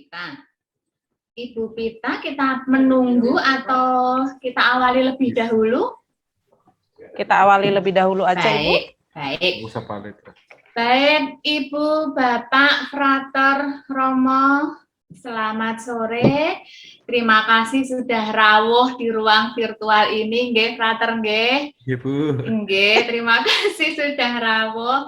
Pita. Ibu Pita, kita menunggu atau kita awali lebih dahulu? Kita awali lebih dahulu aja, Ibu. Baik. Baik, Ibu, Bapak, Frater, Romo, selamat sore. Terima kasih sudah rawuh di ruang virtual ini, nggih, Frater, nggih. Ibu. Nggih, terima kasih sudah rawuh.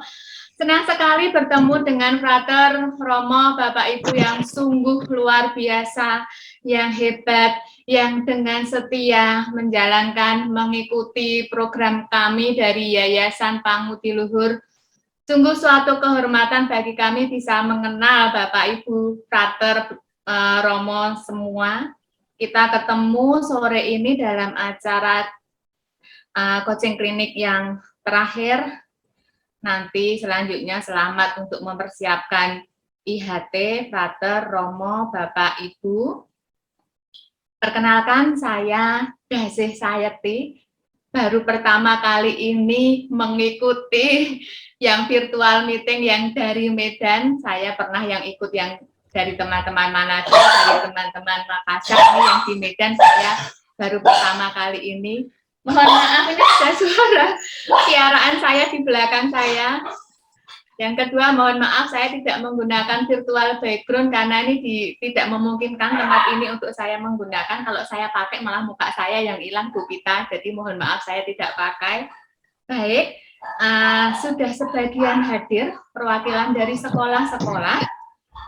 Senang sekali bertemu dengan Frater, Romo, Bapak Ibu yang sungguh luar biasa, yang hebat, yang dengan setia menjalankan, mengikuti program kami dari Yayasan Pangudi Luhur. Sungguh suatu kehormatan bagi kami bisa mengenal Bapak Ibu, Frater, Romo semua. Kita ketemu sore ini dalam acara coaching klinik yang terakhir. Nanti selanjutnya selamat untuk mempersiapkan IHT, Frater, Romo, Bapak, Ibu. Perkenalkan, saya Dasih Sayeti, baru pertama kali ini mengikuti yang virtual meeting yang dari Medan. Saya pernah yang ikut yang dari teman-teman Manado, dari teman-teman Makassar, ini yang di Medan saya baru pertama kali ini. Mohon maaf, ini ada suara siaraan saya di belakang saya. Yang kedua, mohon maaf saya tidak menggunakan virtual background karena ini tidak memungkinkan tempat ini untuk saya menggunakan. Kalau saya pakai malah muka saya yang hilang, Bu Pita. Jadi mohon maaf saya tidak pakai. Baik, sudah sebagian hadir perwakilan dari sekolah-sekolah.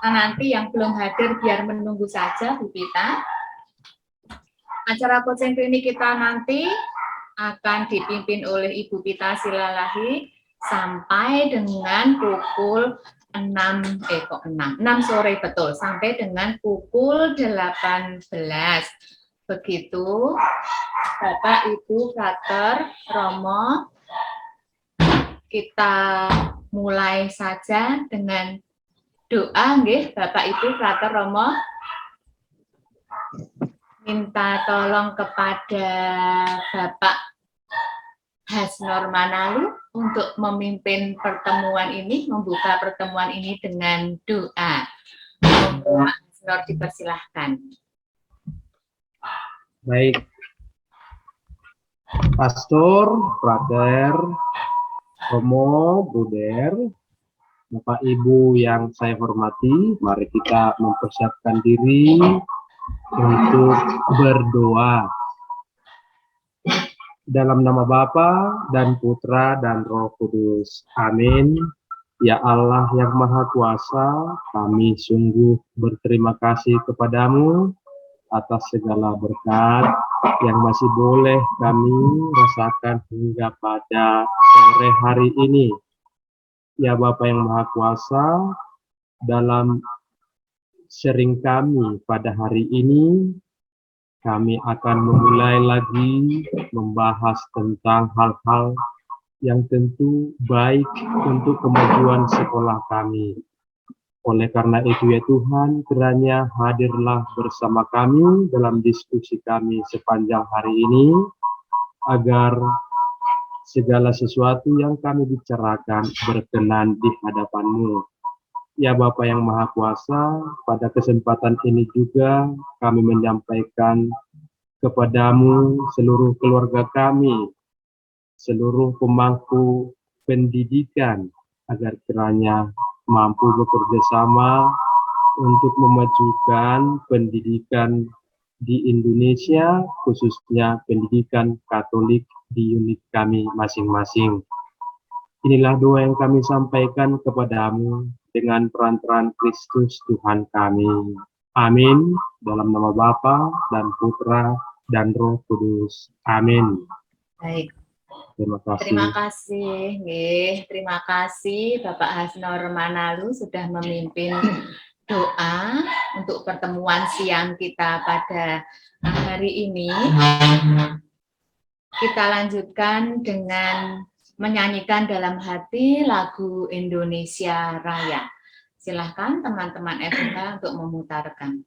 Nanti yang belum hadir biar menunggu saja, Bu Pita. Acara coaching klinik kita nanti akan dipimpin oleh Ibu Pita Silalahi sampai dengan pukul 6 sore betul, sampai dengan pukul 18. Begitu, Bapak, Ibu, Frater, Romo, kita mulai saja dengan doa, nggih, Bapak, Ibu, Frater, Romo. Minta tolong kepada Bapak Hasnor Manalu untuk memimpin pertemuan ini, membuka pertemuan ini dengan doa. Bapak Hasnor, dipersilahkan. Baik. Pastor, Frater, Romo, Bruder, Bapak Ibu yang saya hormati, mari kita mempersiapkan diri untuk berdoa. Dalam nama Bapa dan Putra dan Roh Kudus. Amin. Ya Allah yang Maha Kuasa, kami sungguh berterima kasih kepadamu atas segala berkat yang masih boleh kami rasakan hingga pada sore hari ini. Ya Bapa yang Maha Kuasa, dalam sharing kami pada hari ini, kami akan memulai lagi membahas tentang hal-hal yang tentu baik untuk kemajuan sekolah kami. Oleh karena itu ya Tuhan, kiranya hadirlah bersama kami dalam diskusi kami sepanjang hari ini, agar segala sesuatu yang kami bicarakan berkenan di hadapan-Mu. Ya Bapa yang Maha Kuasa, pada kesempatan ini juga kami menyampaikan kepadamu seluruh keluarga kami, seluruh pemangku pendidikan, agar kiranya mampu bekerja sama untuk memajukan pendidikan di Indonesia, khususnya pendidikan Katolik di unit kami masing-masing. Inilah doa yang kami sampaikan kepadamu dengan perantaraan Kristus Tuhan kami. Amin. Dalam nama Bapa dan Putra dan Roh Kudus. Amin. Baik. Terima kasih. Terima kasih. Terima kasih Bapak Hasnor Manalu sudah memimpin doa untuk pertemuan siang kita pada hari ini. Kita lanjutkan dengan menyanyikan dalam hati lagu Indonesia Raya. Silahkan teman-teman FH untuk memutarkan.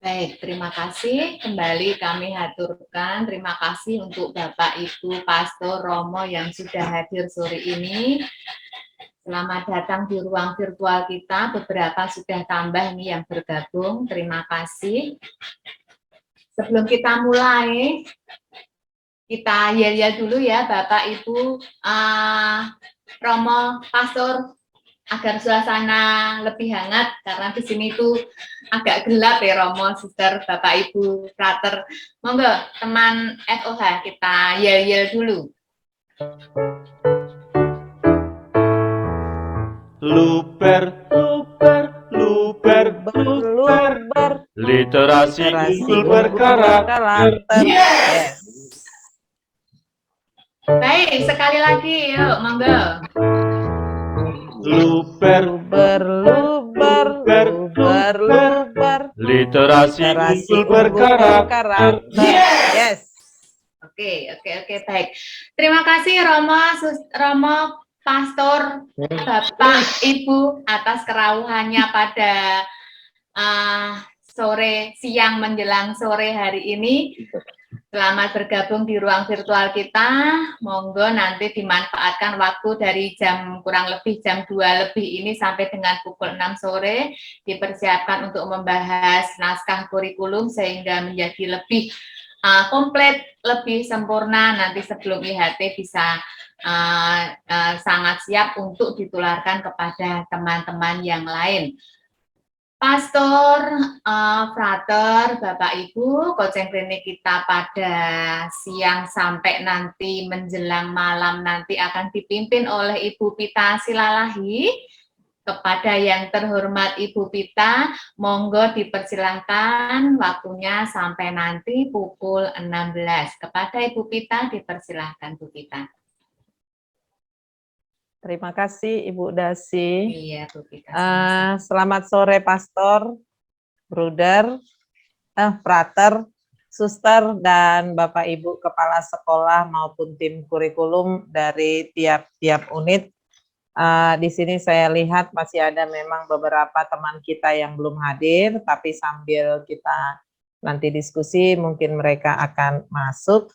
Baik, terima kasih. Kembali kami haturkan. Terima kasih untuk Bapak Ibu Pastor Romo yang sudah hadir sore ini. Selamat datang di ruang virtual kita. Beberapa sudah tambah nih yang bergabung. Terima kasih. Sebelum kita mulai, kita yel-yel dulu ya Bapak Ibu Romo Pastor, agar suasana lebih hangat, karena di sini tuh agak gelap ya Romo, Suster, Bapak Ibu, Frater. Monggo teman FOH kita yel-yel dulu. Luper, luper, luper, luper, literasi unggul berkarakter. Yes. Baik, sekali lagi yuk, monggo. Luper, Luber, literasi unggul berkarakter. Yes. Oke, baik. Terima kasih Romo Pastor, Bapak Ibu atas kerawuhannya pada siang menjelang sore hari ini. Selamat bergabung di ruang virtual kita. Monggo nanti dimanfaatkan waktu dari kurang lebih jam 2 lebih ini sampai dengan pukul 6 sore. Dipersiapkan untuk membahas naskah kurikulum sehingga menjadi lebih komplit, lebih sempurna. Nanti sebelum IHT bisa sangat siap untuk ditularkan kepada teman-teman yang lain. Pastor, Frater, Bapak Ibu, coaching klinik kita pada siang sampai nanti menjelang malam nanti akan dipimpin oleh Ibu Pita Silalahi. Kepada yang terhormat Ibu Pita, monggo dipersilahkan waktunya sampai nanti pukul 16. Kepada Ibu Pita dipersilahkan Bu Pita. Terima kasih Ibu Dasi. Iya, Bu Pita. Selamat sore Pastor, Bruder, Frater, Suster, dan Bapak Ibu Kepala Sekolah maupun tim kurikulum dari tiap-tiap unit. Di sini saya lihat masih ada memang beberapa teman kita yang belum hadir, tapi sambil kita nanti diskusi mungkin mereka akan masuk.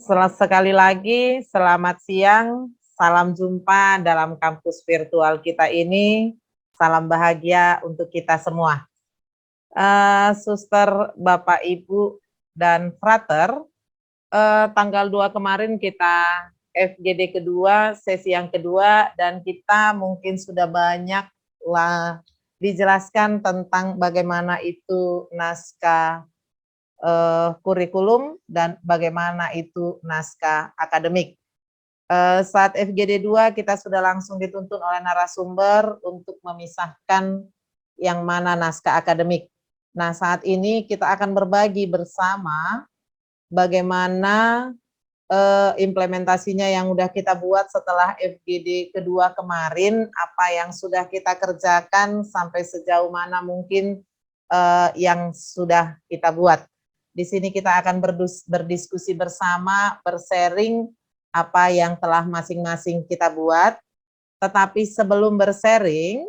Sekali lagi, selamat siang, salam jumpa dalam kampus virtual kita ini, salam bahagia untuk kita semua. Suster, Bapak, Ibu, dan Frater, tanggal 2 kemarin kita FGD kedua, sesi yang kedua, dan kita mungkin sudah banyak dijelaskan tentang bagaimana itu naskah kurikulum dan bagaimana itu naskah akademik. Saat FGD 2 kita sudah langsung dituntun oleh narasumber untuk memisahkan yang mana naskah akademik. Nah, saat ini kita akan berbagi bersama bagaimana implementasinya yang sudah kita buat setelah FGD kedua kemarin, apa yang sudah kita kerjakan sampai sejauh mana mungkin yang sudah kita buat. Di sini kita akan berdiskusi bersama, bersharing apa yang telah masing-masing kita buat. Tetapi sebelum bersharing,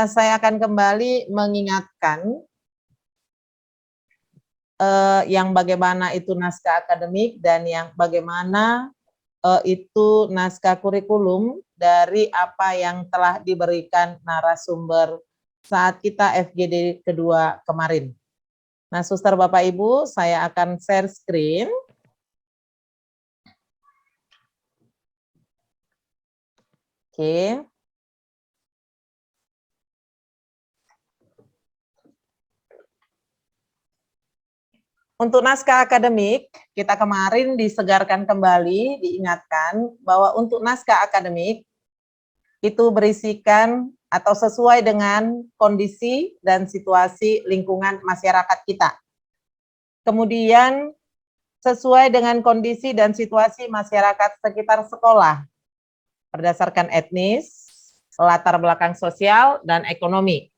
saya akan kembali mengingatkan yang bagaimana itu naskah akademik dan yang bagaimana itu naskah kurikulum dari apa yang telah diberikan narasumber saat kita FGD kedua kemarin. Nah, Suster, Bapak, Ibu, saya akan share screen. Oke. Untuk naskah akademik, kita kemarin disegarkan kembali, diingatkan bahwa untuk naskah akademik itu berisikan atau sesuai dengan kondisi dan situasi lingkungan masyarakat kita. Kemudian sesuai dengan kondisi dan situasi masyarakat sekitar sekolah, berdasarkan etnis, latar belakang sosial, dan ekonomi.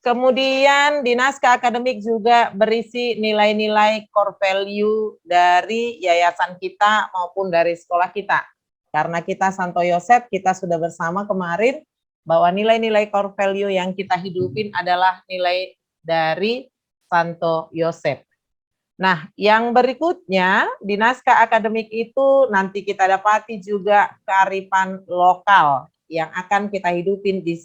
Kemudian di naskah akademik juga berisi nilai-nilai core value dari yayasan kita maupun dari sekolah kita. Karena kita Santo Yosef, kita sudah bersama kemarin bahwa nilai-nilai core value yang kita hidupin adalah nilai dari Santo Yosef. Nah, yang berikutnya di naskah akademik itu nanti kita dapati juga kearifan lokal yang akan kita hidupin di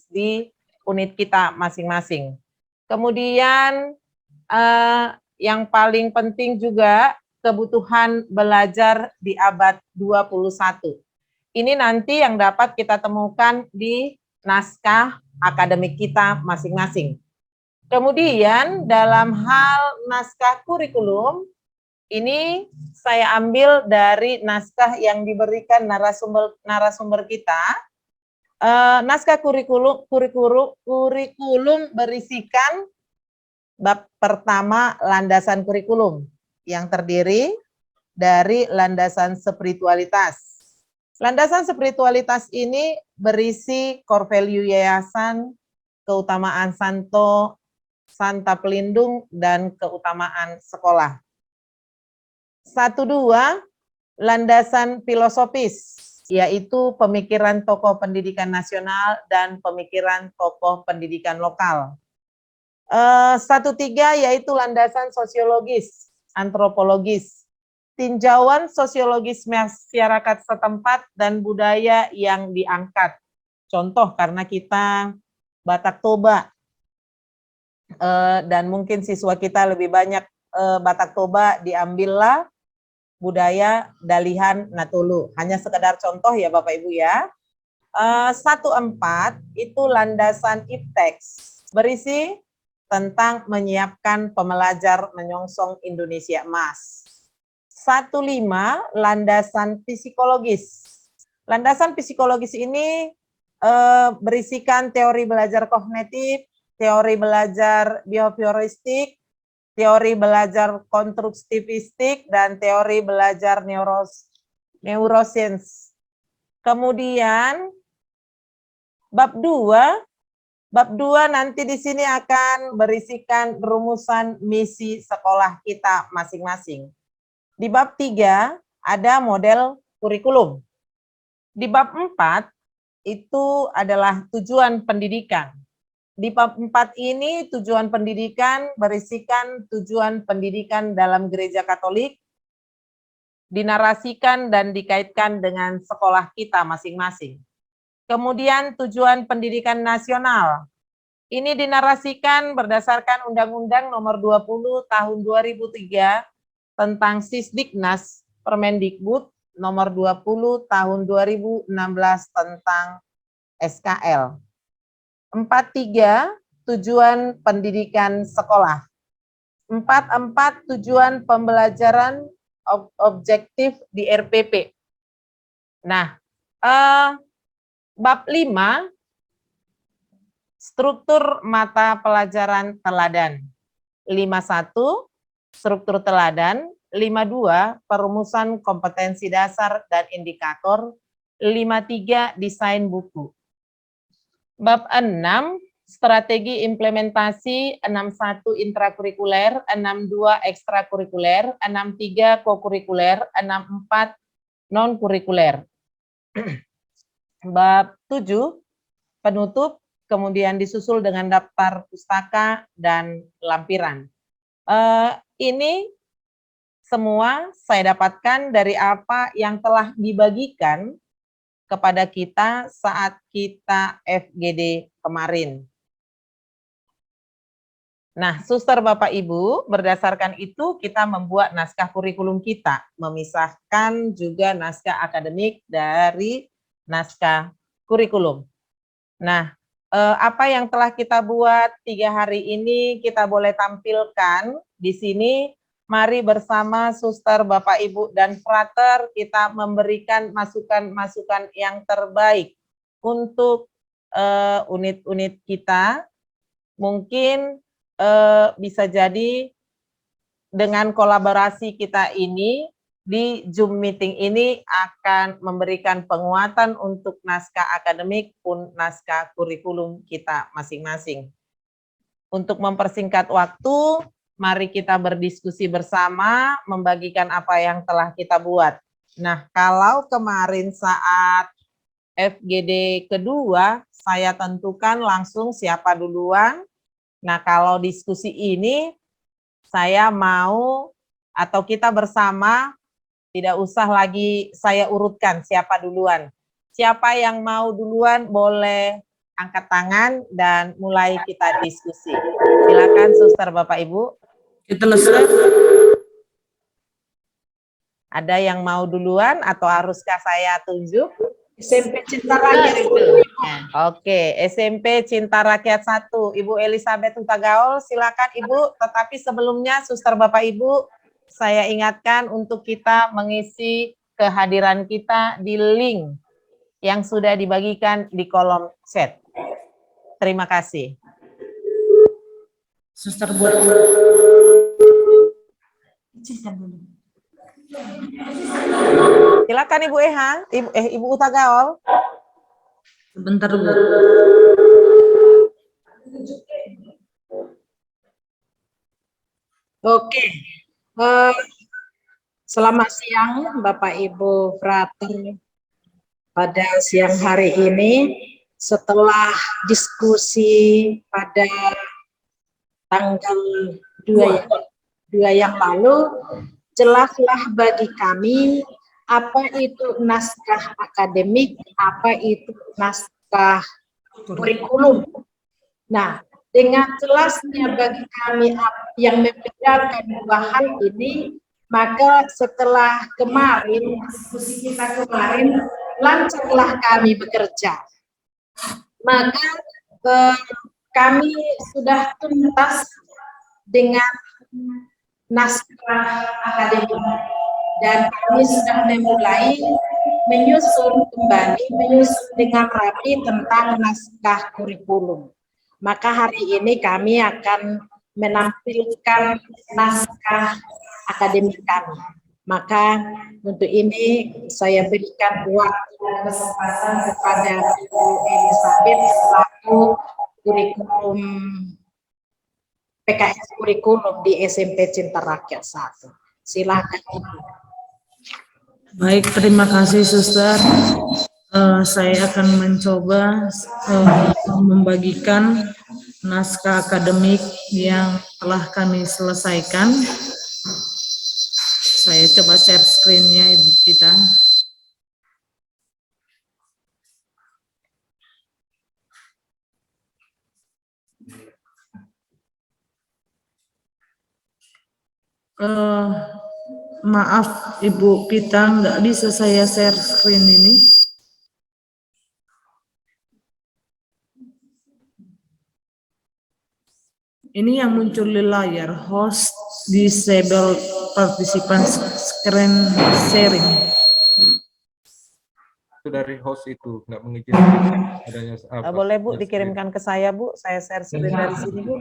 unit kita masing-masing. Kemudian yang paling penting juga kebutuhan belajar di abad 21. Ini nanti yang dapat kita temukan di naskah akademik kita masing-masing. Kemudian dalam hal naskah kurikulum, ini saya ambil dari naskah yang diberikan narasumber kita. Naskah kurikulum berisikan bab pertama landasan kurikulum yang terdiri dari landasan spiritualitas. Landasan spiritualitas ini berisi core value yayasan, keutamaan santo, santa pelindung, dan keutamaan sekolah. 1-2, landasan filosofis, yaitu pemikiran tokoh pendidikan nasional dan pemikiran tokoh pendidikan lokal. 1-3, yaitu landasan sosiologis, antropologis, tinjauan sosiologis masyarakat setempat dan budaya yang diangkat. Contoh karena kita Batak Toba, dan mungkin siswa kita lebih banyak Batak Toba, diambillah budaya Dalihan Natulu. Hanya sekedar contoh ya Bapak Ibu ya. 1-4 itu landasan ipteks, berisi tentang menyiapkan pembelajar menyongsong Indonesia Emas. 1-5 landasan psikologis. Landasan psikologis ini berisikan teori belajar kognitif, teori belajar behavioristik, teori belajar konstruktivistik, dan teori belajar neuroscience. Kemudian bab 2 nanti di sini akan berisikan rumusan misi sekolah kita masing-masing. Di bab 3 ada model kurikulum. Di bab 4 itu adalah tujuan pendidikan. Di bab 4 ini tujuan pendidikan berisikan tujuan pendidikan dalam gereja Katolik, dinarasikan dan dikaitkan dengan sekolah kita masing-masing. Kemudian tujuan pendidikan nasional. Ini dinarasikan berdasarkan Undang-Undang Nomor 20 Tahun 2003 tentang Sisdiknas Permendikbud Nomor 20 Tahun 2016 tentang SKL. 4-3 tujuan pendidikan sekolah. 4-4 tujuan pembelajaran objektif di RPP. Nah, bab 5 struktur mata pelajaran teladan. 5-1 struktur teladan, 5-2 perumusan kompetensi dasar dan indikator, 5-3 desain buku. Bab 6 strategi implementasi, 6-1 intrakurikuler, 6-2 ekstrakurikuler, 6-3 kokurikuler, 6-4 non-kurikuler. Bab 7 penutup, kemudian disusul dengan daftar pustaka dan lampiran. Ini semua saya dapatkan dari apa yang telah dibagikan kepada kita saat kita FGD kemarin. Nah, Suster Bapak Ibu, berdasarkan itu kita membuat naskah kurikulum kita, memisahkan juga naskah akademik dari naskah kurikulum. Nah, apa yang telah kita buat 3 hari ini kita boleh tampilkan di sini. Mari bersama Suster, Bapak, Ibu, dan Frater kita memberikan masukan-masukan yang terbaik untuk unit-unit kita. Mungkin bisa jadi dengan kolaborasi kita ini di Zoom meeting ini akan memberikan penguatan untuk naskah akademik pun naskah kurikulum kita masing-masing. Untuk mempersingkat waktu, mari kita berdiskusi bersama, membagikan apa yang telah kita buat. Nah, kalau kemarin saat FGD kedua, saya tentukan langsung siapa duluan. Nah, kalau diskusi ini, saya mau atau kita bersama, tidak usah lagi saya urutkan siapa duluan. Siapa yang mau duluan boleh angkat tangan dan mulai kita diskusi. Silakan Suster Bapak Ibu. Kita selesai. Ada yang mau duluan atau haruskah saya tunjuk? SMP Cinta Rakyat itu. Oke, SMP Cinta Rakyat 1, Ibu Elizabeth Hutagaol, silakan Ibu. Tetapi sebelumnya, Suster Bapak Ibu, saya ingatkan untuk kita mengisi kehadiran kita di link yang sudah dibagikan di kolom chat. Terima kasih. Suster buat Silakan Ibu Eha, Ibu Hutagaol. sebentar Bu. Oke. Selamat siang Bapak Ibu Frater. Pada siang hari ini setelah diskusi pada tanggal 2 yang lalu, jelaslah bagi kami apa itu naskah akademik, apa itu naskah kurikulum. Nah, dengan jelasnya bagi kami yang membedakan dua hal ini, maka setelah kemarin, diskusi kita kemarin, lancarlah kami bekerja. Maka kami sudah tuntas dengan naskah akademik dan kami sudah memulai menyusun dengan rapi tentang naskah kurikulum. Maka hari ini kami akan menampilkan naskah akademik kami. Maka untuk ini saya berikan waktu dan kesempatan kepada Ibu Elizabeth selaku kurikulum PKS kurikulum di SMP Cinta Rakyat 1. Silakan Ibu. Baik, terima kasih Suster. Saya akan mencoba membagikan naskah akademik yang telah kami selesaikan. Saya coba share screen-nya Ibu kita. Maaf Ibu Pita, nggak bisa saya share screen ini. Ini yang muncul di layar, host disable participant screen sharing. Itu dari host itu, nggak mengizinkan adanya apa. Boleh Bu, dikirimkan ke saya Bu, saya share screen dari sini Bu.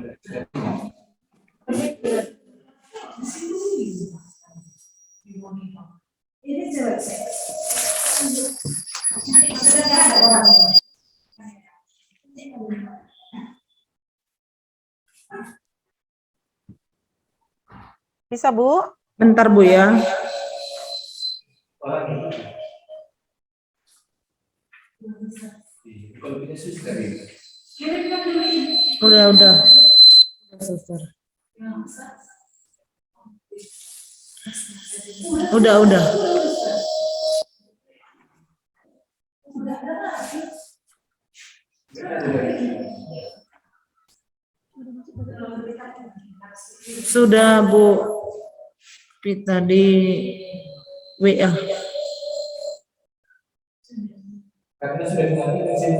Bisa Bu? Bentar Bu ya. Udah. Suster. Udah. Sudah Bu Pita di WA. Karena sudah dilatih dan saya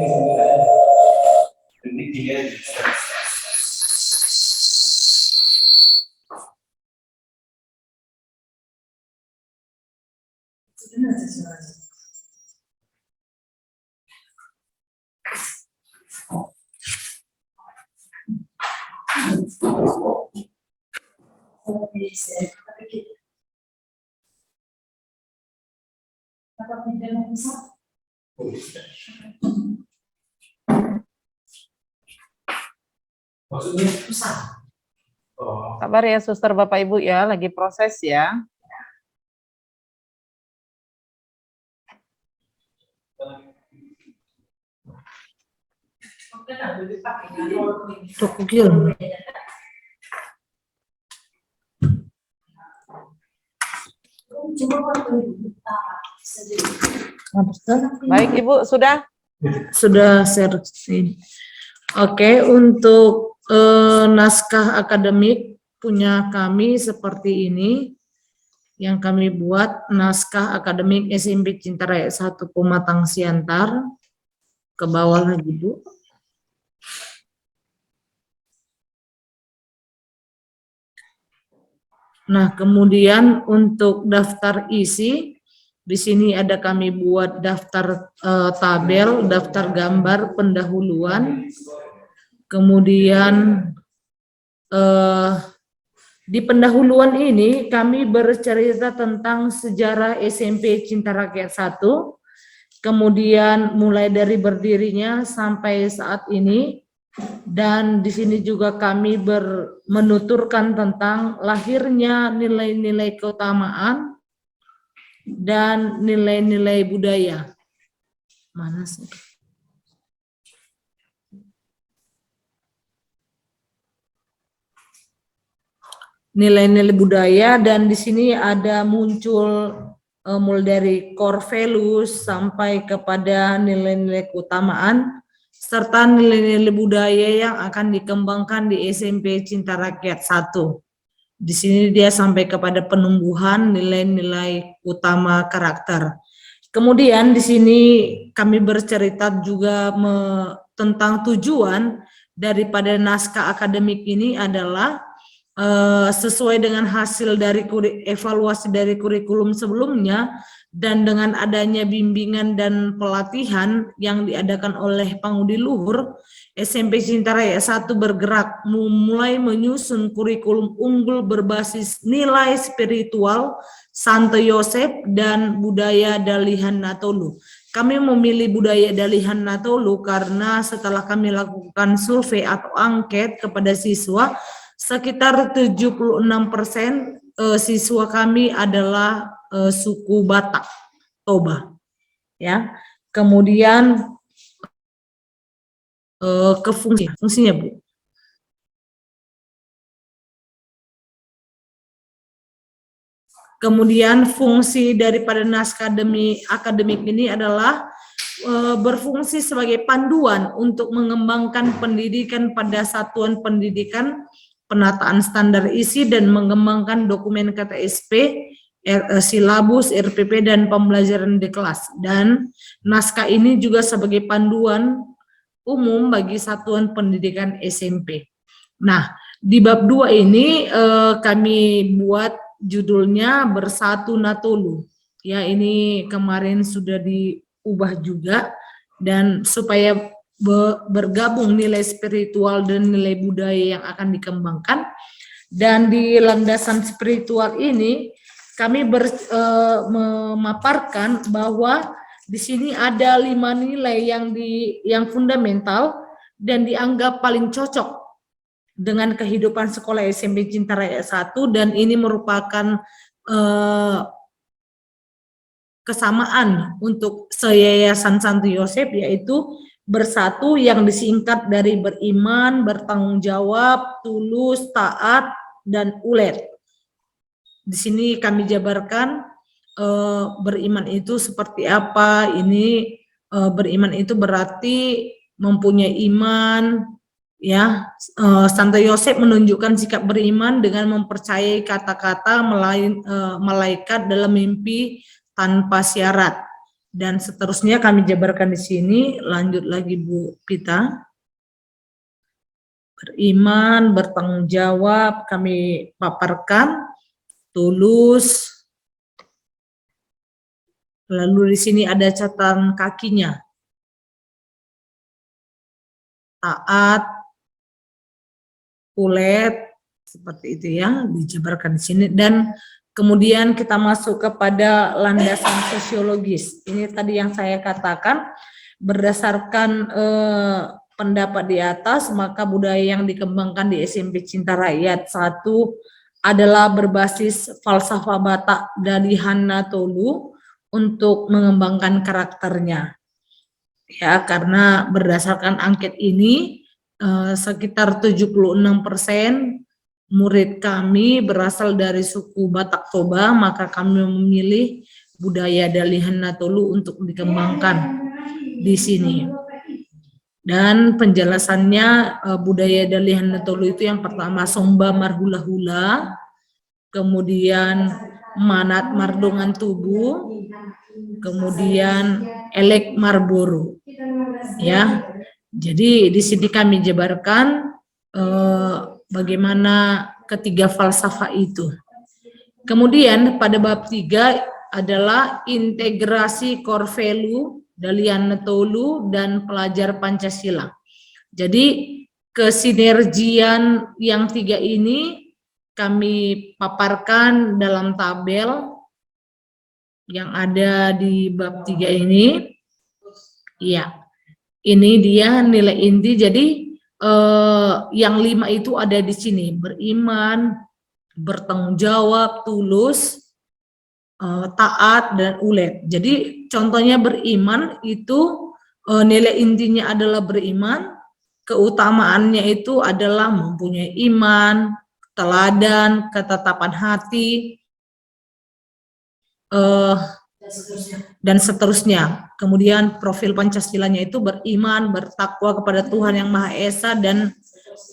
Sabar ya Suster Bapak Ibu ya, lagi proses ya. Tokyo. Baik Ibu, sudah? Sudah share screen. Oke, untuk naskah akademik punya kami seperti ini. Yang kami buat naskah akademik SMP Cinta Rakyat 1 Pematang Siantar. Ke bawah lagi, Bu. Nah, kemudian untuk daftar isi, di sini ada kami buat daftar tabel, daftar gambar pendahuluan, kemudian di pendahuluan ini kami bercerita tentang sejarah SMP Cinta Rakyat 1, kemudian mulai dari berdirinya sampai saat ini. Dan di sini juga kami menuturkan tentang lahirnya nilai-nilai keutamaan dan nilai-nilai budaya. Mana sih? Nilai-nilai budaya, dan di sini ada muncul mulai dari core values sampai kepada nilai-nilai keutamaan serta nilai-nilai budaya yang akan dikembangkan di SMP Cinta Rakyat 1. Di sini dia sampai kepada penumbuhan nilai-nilai utama karakter. Kemudian di sini kami bercerita juga tentang tujuan daripada naskah akademik ini adalah sesuai dengan hasil dari evaluasi dari kurikulum sebelumnya, dan dengan adanya bimbingan dan pelatihan yang diadakan oleh Pangudi Luhur, SMP Cinta Rakyat 1 bergerak mulai menyusun kurikulum unggul berbasis nilai spiritual Santo Yosep dan budaya Dalihan Natolu. Kami memilih budaya Dalihan Natolu karena setelah kami lakukan survei atau angket kepada siswa, sekitar 76% siswa kami adalah suku Batak, Toba, ya. Kemudian ke fungsinya, Bu. Kemudian fungsi daripada naskah akademik ini adalah berfungsi sebagai panduan untuk mengembangkan pendidikan pada satuan pendidikan, penataan standar isi dan mengembangkan dokumen KTSP, silabus, RPP, dan pembelajaran di kelas. Dan naskah ini juga sebagai panduan umum bagi satuan pendidikan SMP. Nah, di bab 2 ini kami buat judulnya Bersatu Natolu. Ya, ini kemarin sudah diubah juga, dan supaya bergabung nilai spiritual dan nilai budaya yang akan dikembangkan. Dan di landasan spiritual ini kami memaparkan bahwa di sini ada 5 nilai yang fundamental dan dianggap paling cocok dengan kehidupan sekolah SMP Cinta Rakyat 1, dan ini merupakan kesamaan untuk seyayasan Santo Yosep, yaitu bersatu yang disingkat dari beriman, bertanggung jawab, tulus, taat, dan ulet. Di sini kami jabarkan beriman itu seperti apa. Ini beriman itu berarti mempunyai iman, ya. Santo Yosep menunjukkan sikap beriman dengan mempercayai kata-kata malaikat dalam mimpi tanpa syarat, dan seterusnya kami jabarkan di sini. Lanjut lagi, Bu Pita. Beriman, bertanggung jawab kami paparkan, tulus. Lalu di sini ada catatan kakinya. Taat, ulet, seperti itu ya, dijabarkan di sini. Dan kemudian kita masuk kepada landasan sosiologis. Ini tadi yang saya katakan, berdasarkan pendapat di atas, maka budaya yang dikembangkan di SMP Cinta Rakyat 1 adalah berbasis falsafah Batak Dalihan Natolu untuk mengembangkan karakternya. ya, karena berdasarkan angket ini sekitar 76% murid kami berasal dari suku Batak Toba, maka kami memilih budaya Dalihan Natolu untuk dikembangkan di sini. Dan penjelasannya budaya Dalihan Natolu itu yang pertama Somba Marhula-hula, kemudian Manat Mardongan Tubuh, kemudian Elek Marboro. Ya, jadi di sini kami jabarkan bagaimana ketiga falsafah itu. Kemudian pada bab 3 adalah integrasi core value Dalihan Natolu dan pelajar Pancasila. Jadi kesinergian yang 3 ini kami paparkan dalam tabel yang ada di bab 3 ini. Ya, ini dia nilai inti. Jadi yang 5 itu ada di sini: beriman, bertanggung jawab, tulus, taat, dan ulet. Jadi contohnya beriman itu nilai intinya adalah beriman, keutamaannya itu adalah mempunyai iman, teladan, ketetapan hati, dan seterusnya. Kemudian profil Pancasilanya itu beriman, bertakwa kepada Tuhan Yang Maha Esa, dan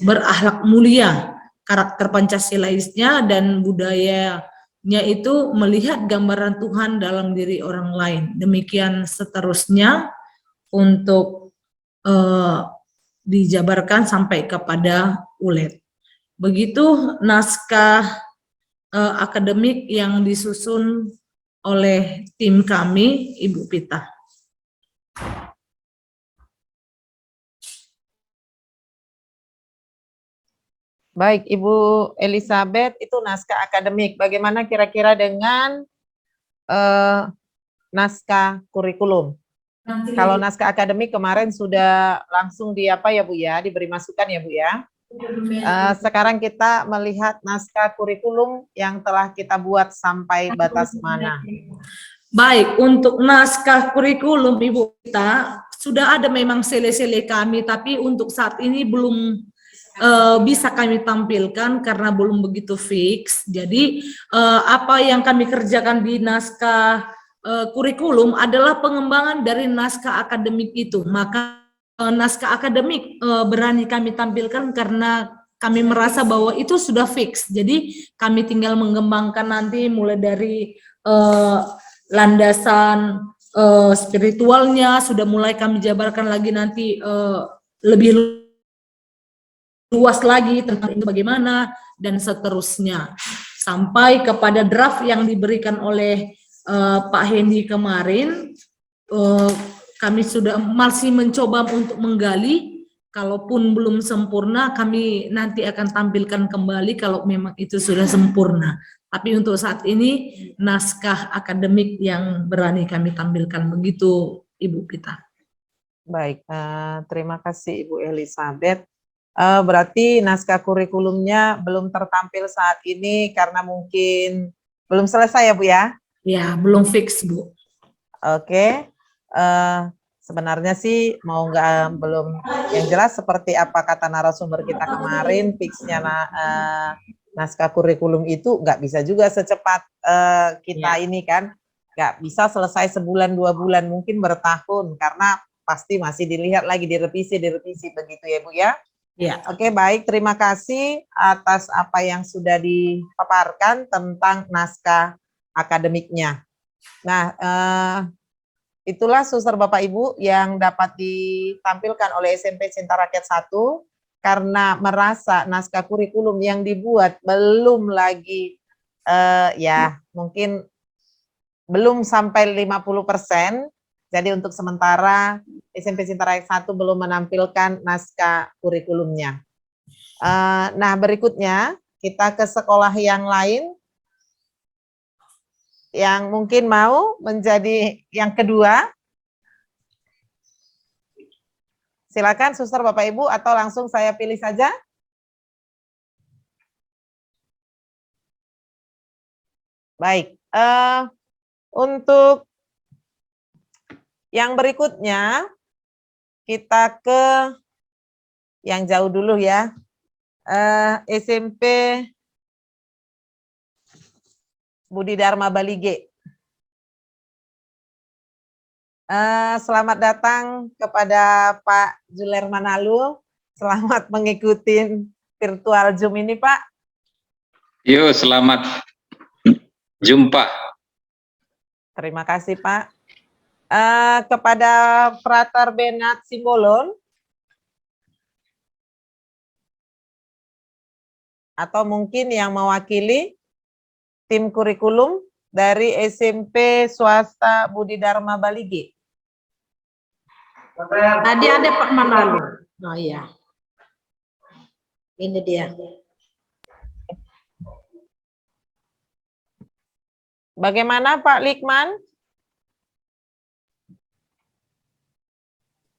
berakhlak mulia. Karakter Pancasilaisnya dan budayanya itu melihat gambaran Tuhan dalam diri orang lain. Demikian seterusnya untuk dijabarkan sampai kepada ulet. Begitu naskah akademik yang disusun oleh tim kami, Ibu Pita. Baik, Ibu Elizabeth, itu naskah akademik. Bagaimana kira-kira dengan naskah kurikulum? Kalau naskah akademik kemarin sudah langsung di apa ya Bu ya, diberi masukan ya Bu ya. Sekarang kita melihat naskah kurikulum yang telah kita buat sampai batas mana. Baik, untuk naskah kurikulum Ibu Pita sudah ada memang sele-sele kami, tapi untuk saat ini belum bisa kami tampilkan karena belum begitu fix. Jadi apa yang kami kerjakan di naskah kurikulum adalah pengembangan dari naskah akademik itu. Maka naskah akademik berani kami tampilkan karena kami merasa bahwa itu sudah fix. Jadi kami tinggal mengembangkan nanti mulai dari landasan spiritualnya sudah mulai kami jabarkan lagi nanti lebih luas lagi tentang itu bagaimana dan seterusnya sampai kepada draft yang diberikan oleh Pak Hendy kemarin. Kami sudah masih mencoba untuk menggali, kalaupun belum sempurna kami nanti akan tampilkan kembali kalau memang itu sudah sempurna. Tapi untuk saat ini naskah akademik yang berani kami tampilkan, begitu Ibu Pita. Baik, terima kasih Ibu Elizabeth. Berarti naskah kurikulumnya belum tertampil saat ini karena mungkin belum selesai ya Bu ya? Ya, belum fix Bu. Oke, sebenarnya sih mau belum, yang jelas seperti apa kata narasumber kita kemarin, fixnya naskah kurikulum itu nggak bisa juga secepat kita ini kan, nggak bisa selesai sebulan 2 bulan, mungkin bertahun karena pasti masih dilihat lagi, direvisi begitu ya Bu ya? Ya. Oke, baik, terima kasih atas apa yang sudah dipaparkan tentang naskah akademiknya. Nah, itulah Suster Bapak Ibu yang dapat ditampilkan oleh SMP Cinta Rakyat 1 karena merasa naskah kurikulum yang dibuat belum lagi ya mungkin belum sampai 50%. Jadi untuk sementara SMP Cinta Rakyat 1 belum menampilkan naskah kurikulumnya. Nah, berikutnya kita ke sekolah yang lain yang mungkin mau menjadi yang kedua. Silakan Suster Bapak Ibu, atau langsung saya pilih saja. Baik, untuk yang berikutnya kita ke yang jauh dulu ya. SMP Budi Dharma Balige. Selamat datang kepada Pak Juler Manalu. Selamat mengikuti virtual Zoom ini, Pak. Yo, selamat jumpa. Terima kasih, Pak. Kepada Frater Benat Simbolon, atau mungkin yang mewakili tim kurikulum dari SMP Swasta Budi Dharma Balige. Tadi ada Pak Manalu. Oh iya. Ini dia. Bagaimana Pak Likman?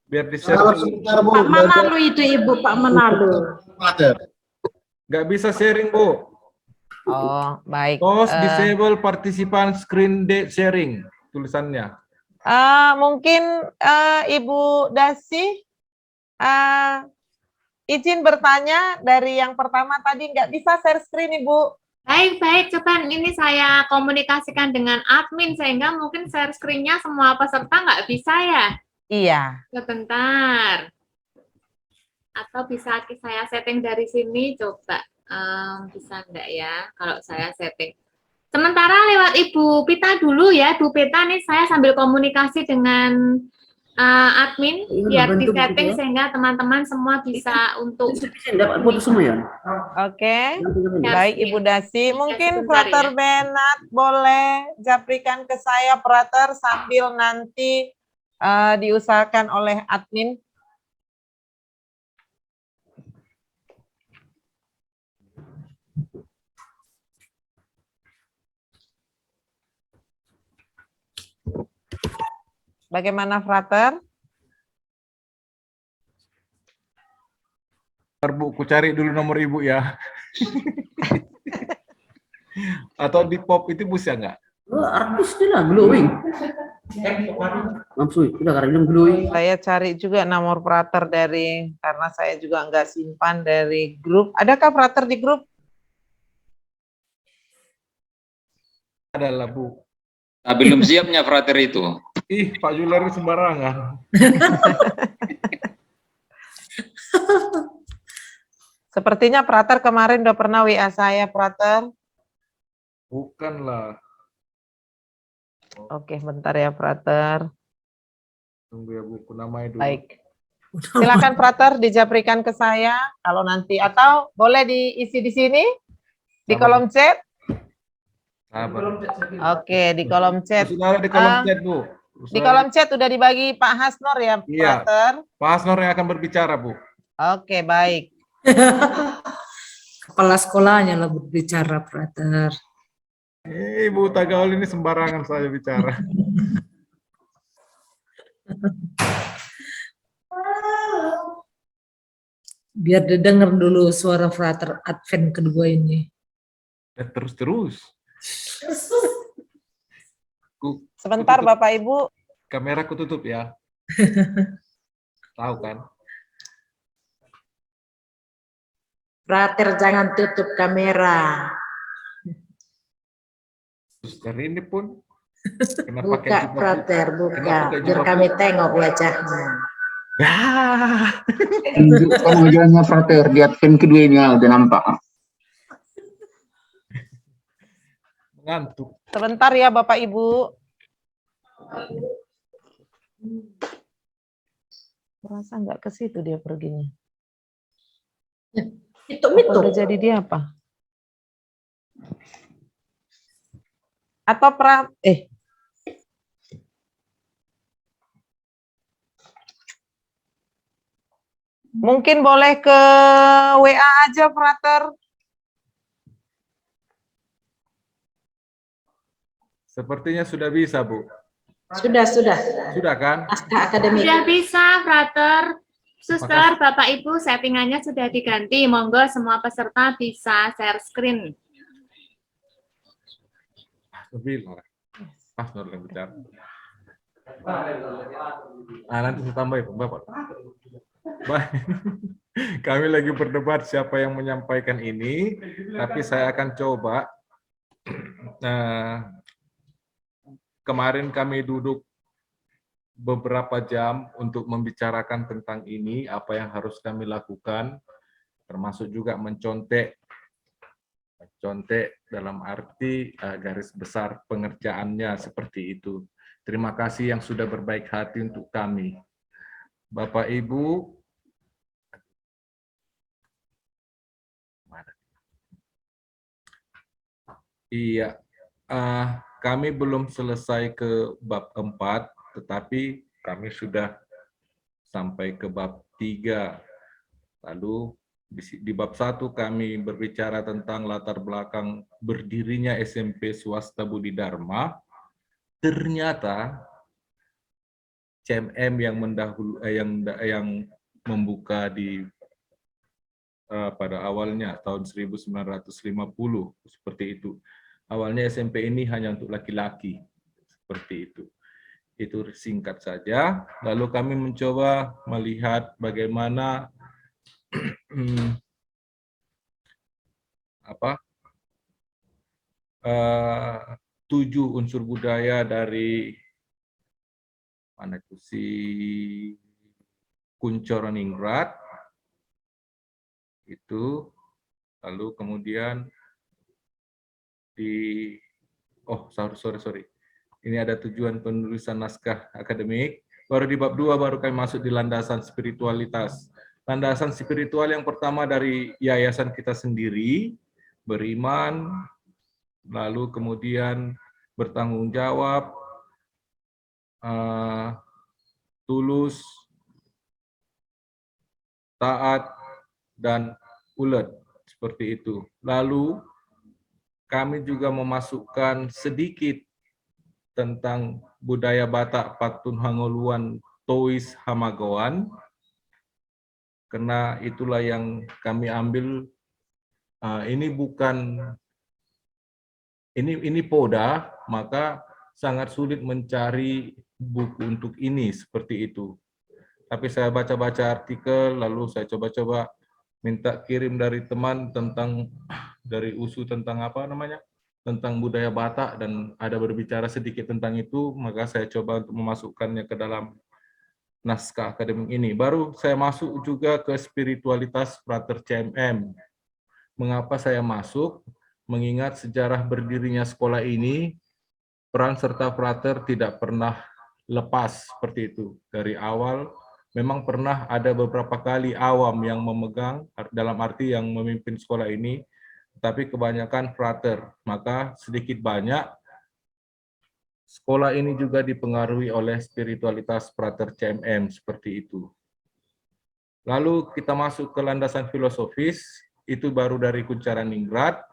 Biar di-share. Pak Manalu itu Ibu, Pak Manalu. Nggak bisa sharing, Bu. Oh, baik. Host disable participant screen sharing tulisannya. Mungkin Ibu Dasi izin bertanya dari yang pertama tadi nggak bisa share screen, Ibu. Baik, coba ini saya komunikasikan dengan admin sehingga mungkin share screen-nya semua peserta nggak bisa ya? Iya. Sebentar. Atau bisa saya setting dari sini, coba. Bisa enggak ya kalau saya setting. Sementara lewat Ibu Pita dulu ya, Bu Pita nih saya sambil komunikasi dengan admin biar di setting sehingga teman-teman semua bisa untuk dapat foto semua ya. Oke. Baik Ibu Dasi, mungkin Frater Benat boleh japrikan ke saya Frater sambil nanti diusahakan oleh admin. Bagaimana Frater? Ntar Bu, ku cari dulu nomor Ibu ya. Atau di pop itu bisa nggak? Oh, artis dia lah, glowing. Maksud, udah karena glowing. Saya cari juga nomor Frater dari, karena saya juga nggak simpan dari grup. Adakah Frater di grup? Adalah Bu. Nah, belum siapnya frater itu. Ih, Pak Juler sembarangan. Sepertinya Frater kemarin udah pernah WA saya, Frater. Bukanlah. Oke, bentar ya, Frater. Tunggu ya, Bu, ku namai dulu. Baik. Silakan Frater dijaprikan ke saya kalau nanti, atau boleh diisi di sini di kolom chat. Oke, di kolom chat. Sudah ada di kolom chat, Bu. Di kolom chat udah dibagi Pak Hasnor ya, Iya. Frater. Pak Hasnor yang akan berbicara, Bu. Oke, baik. Kepala sekolahnya lah berbicara, Frater. Ibu Tagaul ini sembarangan saya bicara. Biar didengar dulu suara Frater Advent kedua ini. Terus. Sebentar Bapak Ibu. Kamera ku tutup ya. Tahu kan? Frater jangan tutup kamera. Suster ini pun. Buka Frater, buka. Biar kami tengok wajahnya. Tunjukkan wajahnya Frater di Advent kedua ini udah nampak. Ngantuk. Sebentar ya Bapak Ibu. Merasa nggak ke situ dia perginya. Itu Udah jadi dia apa? Atau mungkin boleh ke WA aja, Frater. Sepertinya sudah bisa, Bu. Sudah. Sudah kan? Naskah akademik. Sudah bisa, Frater. Suster, Bapak Ibu, settingannya sudah diganti. Monggo semua peserta bisa share screen. Lebih lah. Pas yang bicara. Nanti saya tambahin, Bapak. Baik. Kami lagi berdebat siapa yang menyampaikan ini, tapi saya akan coba. Kemarin kami duduk beberapa jam untuk membicarakan tentang ini, apa yang harus kami lakukan, termasuk juga mencontek dalam arti garis besar pengerjaannya seperti itu. Terima kasih yang sudah berbaik hati untuk kami. Bapak Ibu, iya, kami belum selesai ke bab 4, tetapi kami sudah sampai ke bab 3. Lalu di bab 1 kami berbicara tentang latar belakang berdirinya SMP Swasta Budi Dharma. Ternyata CMM yang membuka di pada awalnya tahun 1950 seperti itu. Awalnya SMP ini hanya untuk laki-laki seperti itu. Itu singkat saja. Lalu kami mencoba melihat bagaimana 7 unsur budaya dari mana itu si Kunchoroningrat itu, lalu kemudian sorry. Ini ada tujuan penulisan naskah akademik. Baru di bab 2 baru kami masuk di landasan spiritualitas. Landasan spiritual yang pertama dari yayasan kita sendiri, beriman, lalu kemudian bertanggung jawab, tulus, taat, dan ulet, seperti itu. Lalu kami juga memasukkan sedikit tentang budaya Batak Patun Hangoluan Tois Hamagoan, karena itulah yang kami ambil. Ini bukan, ini poda, maka sangat sulit mencari buku untuk ini, seperti itu. Tapi saya baca-baca artikel, lalu saya coba-coba minta kirim dari teman tentang dari USU tentang tentang budaya Batak, dan ada berbicara sedikit tentang itu, maka saya coba untuk memasukkannya ke dalam naskah akademik ini. Baru saya masuk juga ke spiritualitas Frater CMM. Mengapa saya masuk? Mengingat sejarah berdirinya sekolah ini, peran serta Frater tidak pernah lepas seperti itu. Dari awal memang pernah ada beberapa kali awam yang memegang, dalam arti yang memimpin sekolah ini, tapi kebanyakan Frater. Maka sedikit banyak sekolah ini juga dipengaruhi oleh spiritualitas Frater CMM seperti itu. Lalu kita masuk ke landasan filosofis, itu baru dari Kuncharoningrat,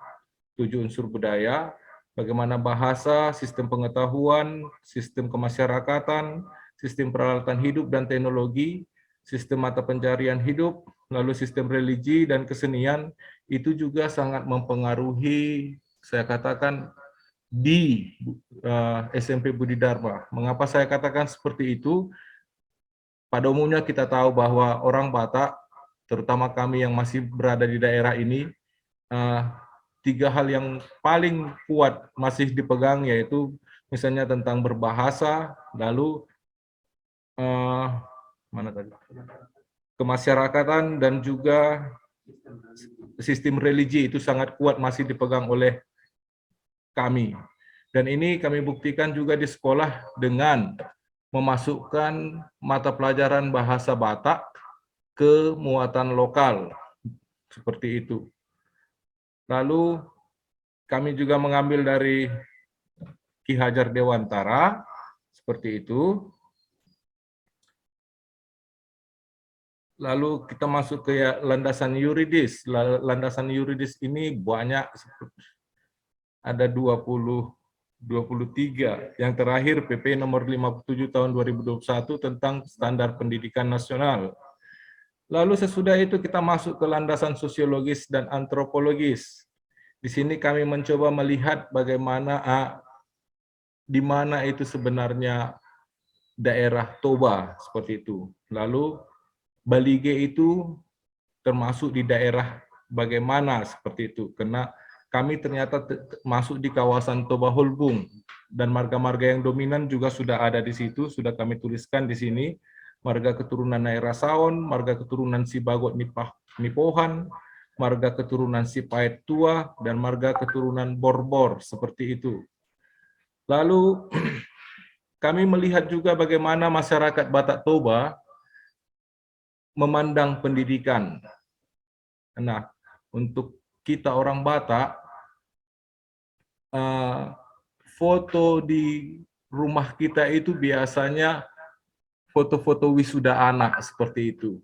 7 unsur budaya, bagaimana bahasa, sistem pengetahuan, sistem kemasyarakatan, sistem peralatan hidup dan teknologi, sistem mata pencarian hidup, lalu sistem religi dan kesenian, itu juga sangat mempengaruhi, saya katakan, di SMP Budi Dharma. Mengapa saya katakan seperti itu? Pada umumnya kita tahu bahwa orang Batak, terutama kami yang masih berada di daerah ini, 3 hal yang paling kuat masih dipegang, yaitu misalnya tentang berbahasa, lalu kemasyarakatan, dan juga sistem religi itu sangat kuat masih dipegang oleh kami. Dan ini kami buktikan juga di sekolah dengan memasukkan mata pelajaran bahasa Batak ke muatan lokal, seperti itu. Lalu kami juga mengambil dari Ki Hajar Dewantara, seperti itu. Lalu kita masuk ke landasan yuridis. Landasan yuridis ini banyak, ada 23. Yang terakhir PP nomor 57 tahun 2021 tentang standar pendidikan nasional. Lalu sesudah itu kita masuk ke landasan sosiologis dan antropologis. Di sini kami mencoba melihat bagaimana di mana itu sebenarnya daerah Toba seperti itu. Lalu Balige itu termasuk di daerah bagaimana seperti itu, karena kami ternyata masuk di kawasan Toba Holbung dan marga-marga yang dominan juga sudah ada di situ, sudah kami tuliskan di sini, marga keturunan Naira Saon, marga keturunan Sibagot Nipohan, marga keturunan Sipait Tua, dan marga keturunan Borbor seperti itu. Lalu kami melihat juga bagaimana masyarakat Batak Toba memandang pendidikan. Nah, untuk kita orang Batak, foto di rumah kita itu biasanya foto-foto wisuda anak seperti itu.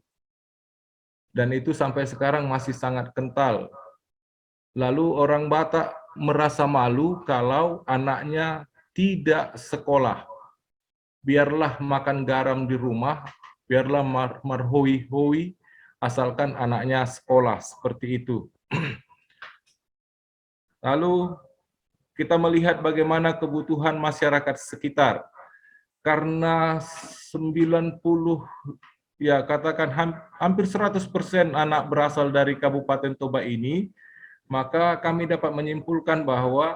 Dan itu sampai sekarang masih sangat kental. Lalu orang Batak merasa malu kalau anaknya tidak sekolah. Biarlah makan garam di rumah, biarlah marhoi-hoi, asalkan anaknya sekolah, seperti itu. Lalu kita melihat bagaimana kebutuhan masyarakat sekitar. Karena 90, ya katakan hampir 100% anak berasal dari Kabupaten Toba ini, maka kami dapat menyimpulkan bahwa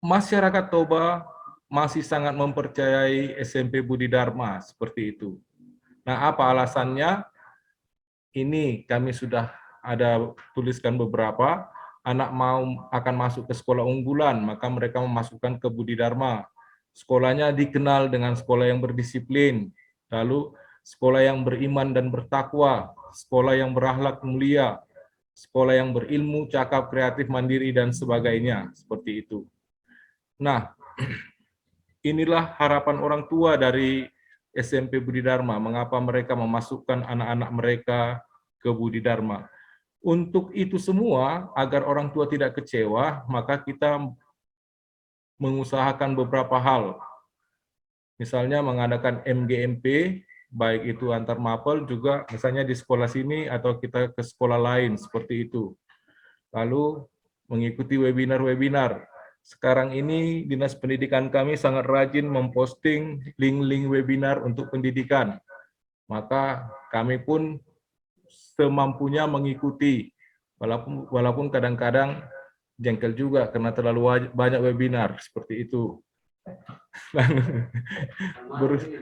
masyarakat Toba masih sangat mempercayai SMP Budi Dharma, seperti itu. Nah, apa alasannya? Ini kami sudah ada tuliskan beberapa. Anak akan masuk ke sekolah unggulan, maka mereka memasukkan ke Budi Dharma. Sekolahnya dikenal dengan sekolah yang berdisiplin, lalu sekolah yang beriman dan bertakwa, sekolah yang berakhlak mulia, sekolah yang berilmu, cakap, kreatif, mandiri, dan sebagainya, seperti itu. Nah, inilah harapan orang tua dari SMP Budi Dharma, mengapa mereka memasukkan anak-anak mereka ke Budi Dharma. Untuk itu semua, agar orang tua tidak kecewa, maka kita mengusahakan beberapa hal. Misalnya mengadakan MGMP, baik itu antar mapel juga, misalnya di sekolah sini atau kita ke sekolah lain, seperti itu. Lalu mengikuti webinar-webinar. Sekarang ini Dinas Pendidikan kami sangat rajin memposting link-link webinar untuk pendidikan. Maka kami pun semampunya mengikuti, walaupun kadang-kadang jengkel juga karena terlalu banyak webinar seperti itu.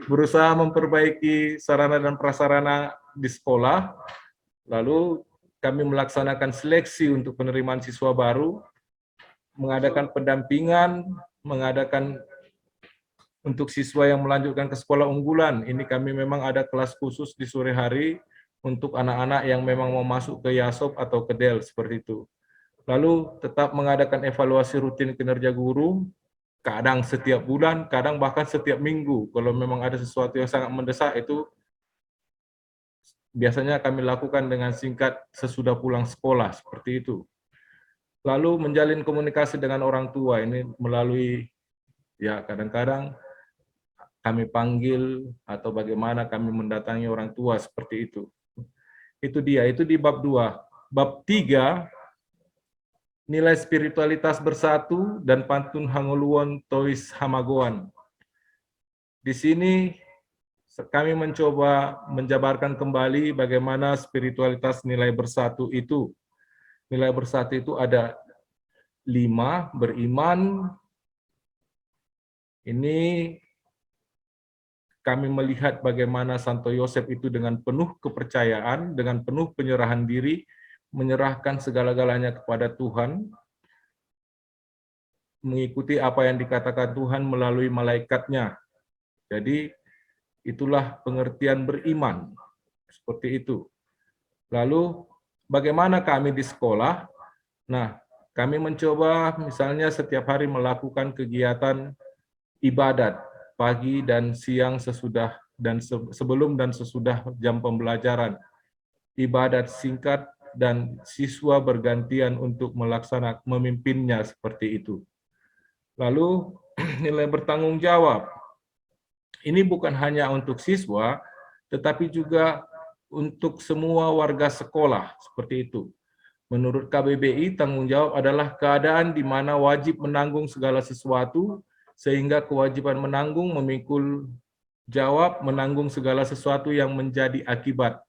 Berusaha memperbaiki sarana dan prasarana di sekolah, lalu kami melaksanakan seleksi untuk penerimaan siswa baru, mengadakan pendampingan, mengadakan untuk siswa yang melanjutkan ke sekolah unggulan. Ini kami memang ada kelas khusus di sore hari untuk anak-anak yang memang mau masuk ke YASOP atau ke DEL, seperti itu. Lalu tetap mengadakan evaluasi rutin kinerja guru, kadang setiap bulan, kadang bahkan setiap minggu. Kalau memang ada sesuatu yang sangat mendesak, itu biasanya kami lakukan dengan singkat sesudah pulang sekolah, seperti itu. Lalu menjalin komunikasi dengan orang tua, ini melalui, ya kadang-kadang kami panggil atau bagaimana kami mendatangi orang tua, seperti itu. Itu dia, itu di bab 2. Bab 3, nilai spiritualitas bersatu dan pantun Hangoluon Tois Hamagoan. Di sini kami mencoba menjabarkan kembali bagaimana spiritualitas nilai bersatu itu. Nilai bersatu itu ada 5, beriman. Ini kami melihat bagaimana Santo Yosef itu dengan penuh kepercayaan, dengan penuh penyerahan diri, menyerahkan segala-galanya kepada Tuhan, mengikuti apa yang dikatakan Tuhan melalui malaikatnya. Jadi, itulah pengertian beriman, seperti itu. Lalu, bagaimana kami di sekolah? Nah, kami mencoba misalnya setiap hari melakukan kegiatan ibadat, pagi dan siang sesudah dan sebelum dan sesudah jam pembelajaran. Ibadat singkat dan siswa bergantian untuk melaksanakan memimpinnya, seperti itu. Lalu nilai bertanggung jawab. Ini bukan hanya untuk siswa, tetapi juga untuk semua warga sekolah, seperti itu. Menurut KBBI, tanggung jawab adalah keadaan di mana wajib menanggung segala sesuatu sehingga kewajiban menanggung memikul jawab menanggung segala sesuatu yang menjadi akibat.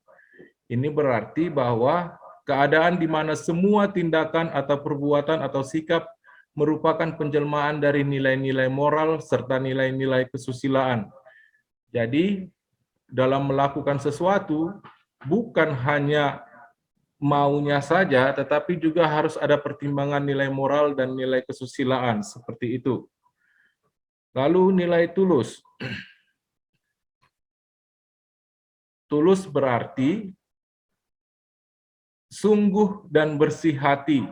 Ini berarti bahwa keadaan di mana semua tindakan atau perbuatan atau sikap merupakan penjelmaan dari nilai-nilai moral serta nilai-nilai kesusilaan. Jadi, dalam melakukan sesuatu, bukan hanya maunya saja, tetapi juga harus ada pertimbangan nilai moral dan nilai kesusilaan, seperti itu. Lalu nilai tulus. Tulus berarti sungguh dan bersih hati,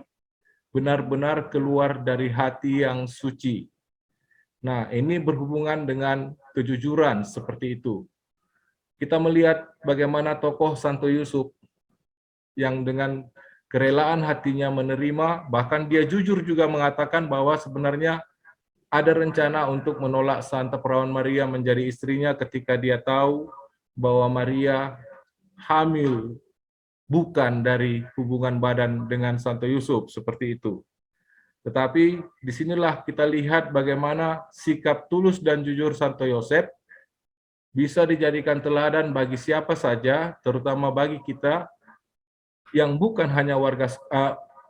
benar-benar keluar dari hati yang suci. Nah, ini berhubungan dengan kejujuran seperti itu. Kita melihat bagaimana tokoh Santo Yusuf yang dengan kerelaan hatinya menerima, bahkan dia jujur juga mengatakan bahwa sebenarnya ada rencana untuk menolak Santa Perawan Maria menjadi istrinya ketika dia tahu bahwa Maria hamil bukan dari hubungan badan dengan Santo Yusuf, seperti itu. Tetapi disinilah kita lihat bagaimana sikap tulus dan jujur Santo Yosef bisa dijadikan teladan bagi siapa saja, terutama bagi kita yang bukan hanya warga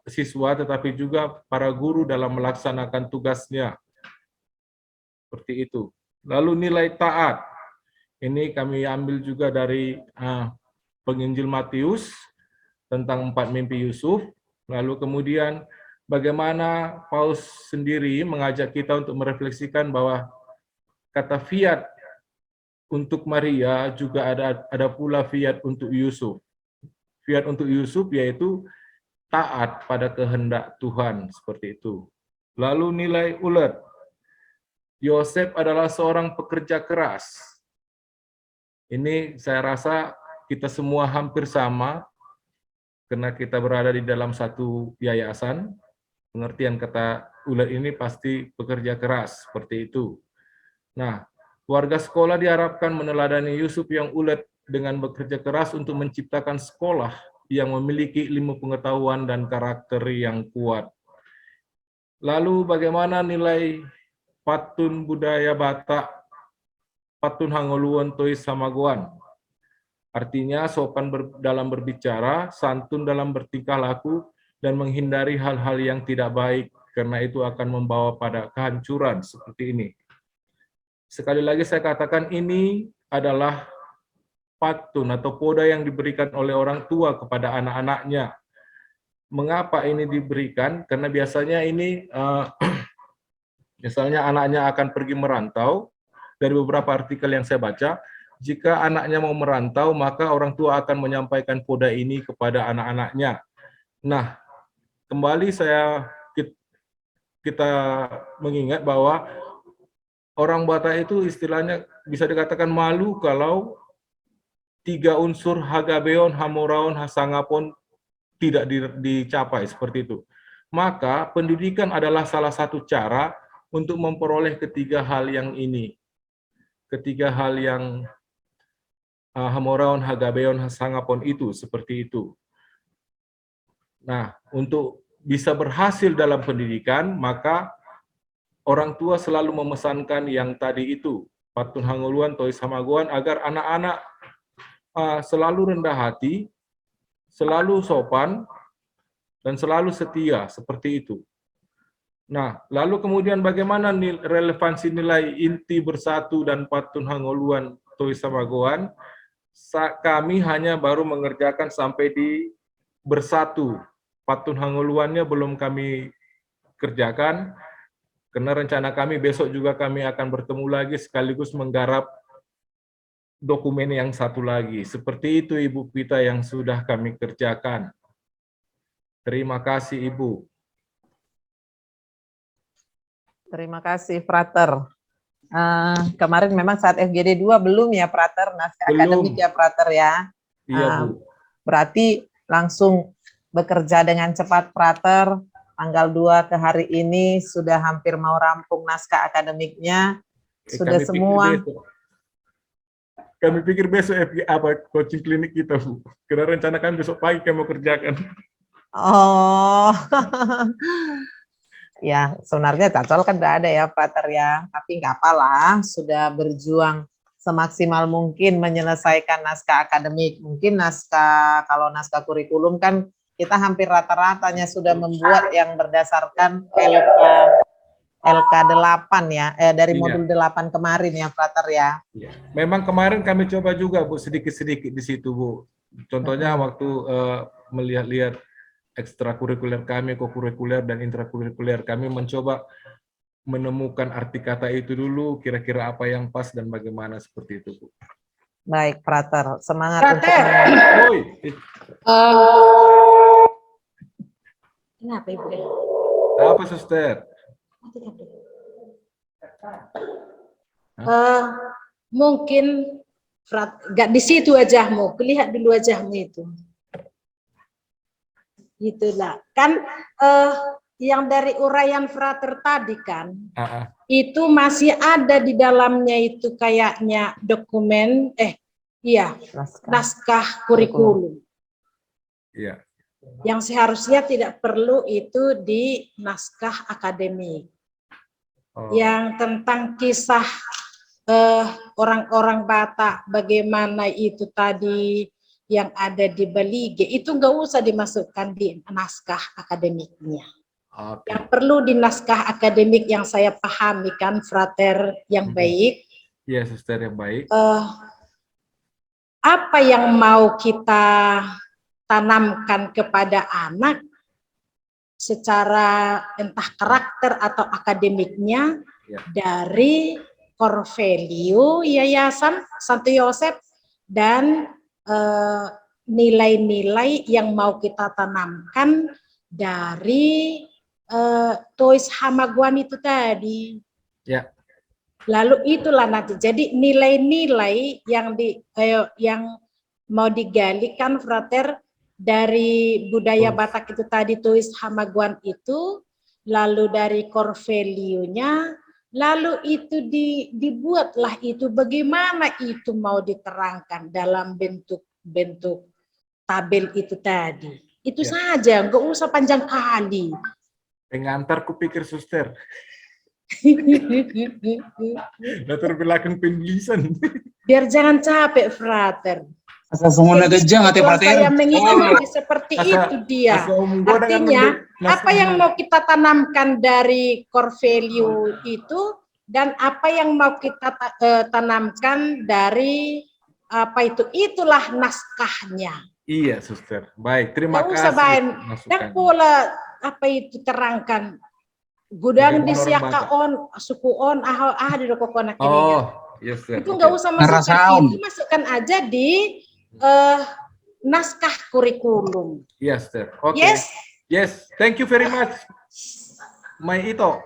siswa, tetapi juga para guru dalam melaksanakan tugasnya. Seperti itu. Lalu nilai taat. Ini kami ambil juga dari penginjil Matius tentang 4 mimpi Yusuf. Lalu kemudian bagaimana Paus sendiri mengajak kita untuk merefleksikan bahwa kata fiat untuk Maria juga ada pula fiat untuk Yusuf. Fiat untuk Yusuf yaitu taat pada kehendak Tuhan, seperti itu. Lalu nilai ulet. Yosef adalah seorang pekerja keras. Ini saya rasa kita semua hampir sama, karena kita berada di dalam satu yayasan. Pengertian kata ulet ini pasti pekerja keras, seperti itu. Nah, warga sekolah diharapkan meneladani Yusuf yang ulet dengan bekerja keras untuk menciptakan sekolah yang memiliki ilmu pengetahuan dan karakter yang kuat. Lalu bagaimana nilai patun budaya Batak, patun hangoluan tois samagoan. Artinya sopan dalam berbicara, santun dalam bertingkah laku, dan menghindari hal-hal yang tidak baik, karena itu akan membawa pada kehancuran seperti ini. Sekali lagi saya katakan ini adalah patun atau poda yang diberikan oleh orang tua kepada anak-anaknya. Mengapa ini diberikan? Karena biasanya ini, misalnya anaknya akan pergi merantau. Dari beberapa artikel yang saya baca, jika anaknya mau merantau, maka orang tua akan menyampaikan poda ini kepada anak-anaknya. Nah, kembali kita mengingat bahwa orang Batak itu istilahnya bisa dikatakan malu kalau 3 unsur hagabeon, hamoraon, hasangapon tidak dicapai, seperti itu. Maka pendidikan adalah salah satu cara untuk memperoleh ketiga hal yang ini. Ketiga hal yang hamoraon, hagabeon, hasangapon itu, seperti itu. Nah, untuk bisa berhasil dalam pendidikan, maka orang tua selalu memesankan yang tadi itu, patun hangoluan, tois hamagoan, agar anak-anak selalu rendah hati, selalu sopan, dan selalu setia, seperti itu. Nah, lalu kemudian bagaimana relevansi nilai inti bersatu dan patun hangoluan tois samagoan? Kami hanya baru mengerjakan sampai di bersatu. Patun hangoluannya belum kami kerjakan, karena rencana kami besok juga kami akan bertemu lagi sekaligus menggarap dokumen yang satu lagi. Seperti itu Ibu Pita yang sudah kami kerjakan. Terima kasih Ibu. Terima kasih, Frater. Kemarin memang saat FGD 2 belum ya, Frater, naskah akademik ya, Frater ya. Iya, Bu. Berarti langsung bekerja dengan cepat, Frater. Tanggal 2 ke hari ini sudah hampir mau rampung naskah akademiknya. Sudah semua. Kami pikir besok coaching klinik kita, Bu. Karena rencana kami besok pagi kami mau kerjakan. Oh. Ya, sebenarnya jadwal kan udah ada ya, Frater ya. Tapi nggak apalah, sudah berjuang semaksimal mungkin menyelesaikan naskah akademik. Mungkin kalau naskah kurikulum kan kita hampir rata-ratanya sudah membuat yang berdasarkan LK 8 ya, dari Iya. modul 8 kemarin ya, Frater ya. Iya. Memang kemarin kami coba juga Bu, sedikit-sedikit di situ Bu. Contohnya waktu melihat-lihat ekstrakurikuler kami, kokurikuler dan intrakurikuler, kami mencoba menemukan arti kata itu dulu, kira-kira apa yang pas dan bagaimana seperti itu Bu. Baik, Frater, semangat Frater. Oi, Kenapa Ibu? apa suster? Mungkin nggak di situ wajahmu, lihat dulu wajahmu itu. Itulah kan yang dari uraian Frater tadi kan, itu masih ada di dalamnya itu kayaknya dokumen, naskah kurikulum. Iya. Yang seharusnya tidak perlu itu di naskah akademik. Yang tentang kisah orang-orang Batak, bagaimana itu tadi yang ada di Belige, itu nggak usah dimasukkan di naskah akademiknya. Yang perlu di naskah akademik yang saya pahami kan, Frater yang baik. Iya, suster yang baik. Apa yang mau kita tanamkan kepada anak secara entah karakter atau akademiknya dari core value Yayasan Santo Yosef dan nilai-nilai yang mau kita tanamkan dari Toys Hamaguan itu tadi. Ya. Lalu itulah nanti. Jadi nilai-nilai yang mau digalikan, Frater, dari budaya Batak itu tadi, Toys Hamaguan itu, lalu dari core value-nya, lalu itu dibuatlah itu bagaimana itu mau diterangkan dalam bentuk tabel itu tadi. Itu saja, nggak usah panjang kali. Pengantar kupikir suster. Latar belakang penulisan. Biar jangan capek, Frater. Asal semua gejang hati Saya mengikuti seperti itu dia. Artinya, apa yang mau kita tanamkan dari core value itu, dan apa yang mau kita tanamkan dari apa itu, itulah naskahnya. Iya, suster. Baik, terima kasih. Usah dan pula apa itu terangkan. Gudang di siakaon, sukuon, di dokokona kirinya. Yes, sir. Itu nggak usah masukkan, itu masukkan aja di naskah kurikulum. Yes, sir. Okay. Yes. Yes. Thank you very much, My Ito.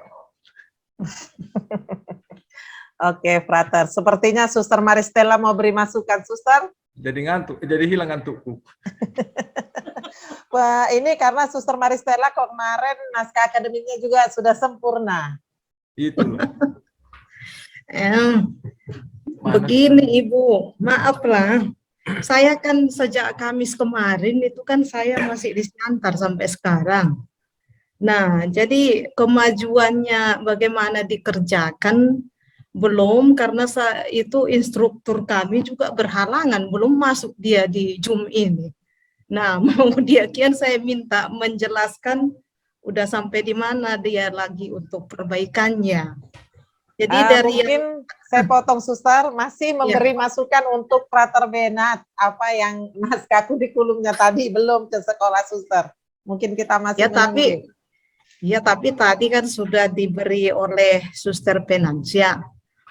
Oke, Frater. Sepertinya Suster Maristella mau beri masukan, Suster. Jadi ngantuk, jadi hilang ngantukku. Wah, ini karena Suster Maristella kok kemarin naskah akademiknya juga sudah sempurna. Itulah. Begini Ibu, maaflah. Saya kan sejak Kamis kemarin itu kan saya masih di Siantar sampai sekarang. Nah, jadi kemajuannya bagaimana dikerjakan belum, karena itu instruktur kami juga berhalangan, belum masuk dia di Zoom ini. Nah, mau kian saya minta menjelaskan udah sampai di mana dia lagi untuk perbaikannya. Jadi dari mungkin saya potong, Suster, masih memberi masukan untuk Frater Benat, apa yang naskah kurikulumnya tadi belum ke sekolah, Suster. Mungkin kita masih tapi tadi kan sudah diberi oleh Suster Penansia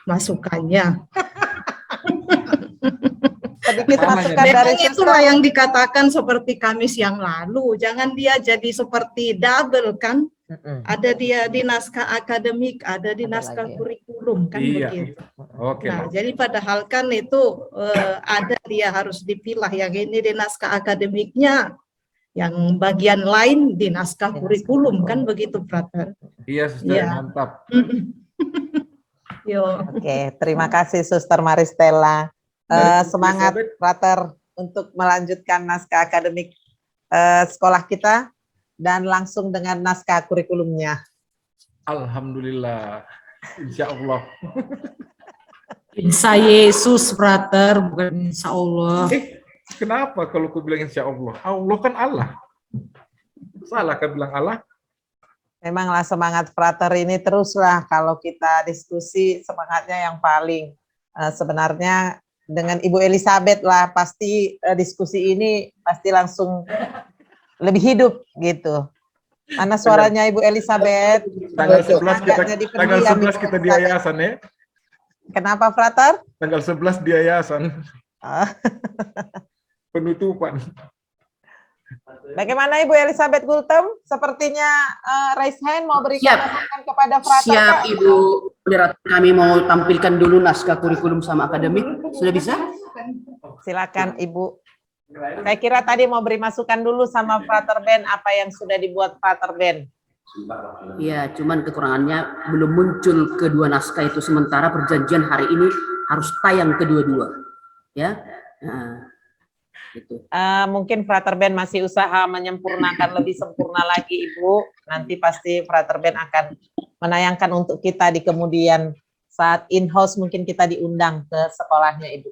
masukannya. Sedikit masukan dari Suster. Itulah yang dikatakan seperti Kamis yang lalu. Jangan dia jadi seperti double kan. Ada dia di naskah akademik, ada di naskah kurikulum kan begitu. Nah, jadi padahal kan itu ada dia harus dipilah, yang ini di naskah akademiknya, yang bagian lain di naskah kurikulum kan begitu, Frater. Iya, Suster, mantap. Oke, terima kasih Suster Maristella. Semangat Frater untuk melanjutkan naskah akademik sekolah kita dan langsung dengan naskah kurikulumnya. Alhamdulillah. Insya Allah. Insya Yesus, Frater, bukan insya Allah. Kenapa kalau aku bilang insya Allah? Allah kan Allah. Salah kan bilang Allah? Memanglah semangat frater ini teruslah kalau kita diskusi semangatnya yang paling sebenarnya dengan Ibu Elizabeth lah pasti diskusi ini pasti langsung lebih hidup gitu. Mana suaranya Ibu Elizabeth? Tanggal 11 kita di yayasan ya. Kenapa frater? Tanggal 11 di yayasan. Penutupan. Bagaimana Ibu Elizabeth Gultom? Sepertinya raise hand mau berikan masukan kepada frater. Siap Ibu Moderator, kami mau tampilkan dulu naskah kurikulum sama akademik. Sudah bisa? Silakan Ibu. Saya kira tadi mau beri masukan dulu sama Frater Ben apa yang sudah dibuat Frater Ben. Iya, cuman kekurangannya belum muncul kedua naskah itu, sementara perjanjian hari ini harus tayang kedua-dua. Ya. Nah, gitu. Mungkin Frater Ben masih usaha menyempurnakan lebih sempurna lagi Ibu. Nanti pasti Frater Ben akan menayangkan untuk kita di kemudian saat in-house mungkin kita diundang ke sekolahnya Ibu.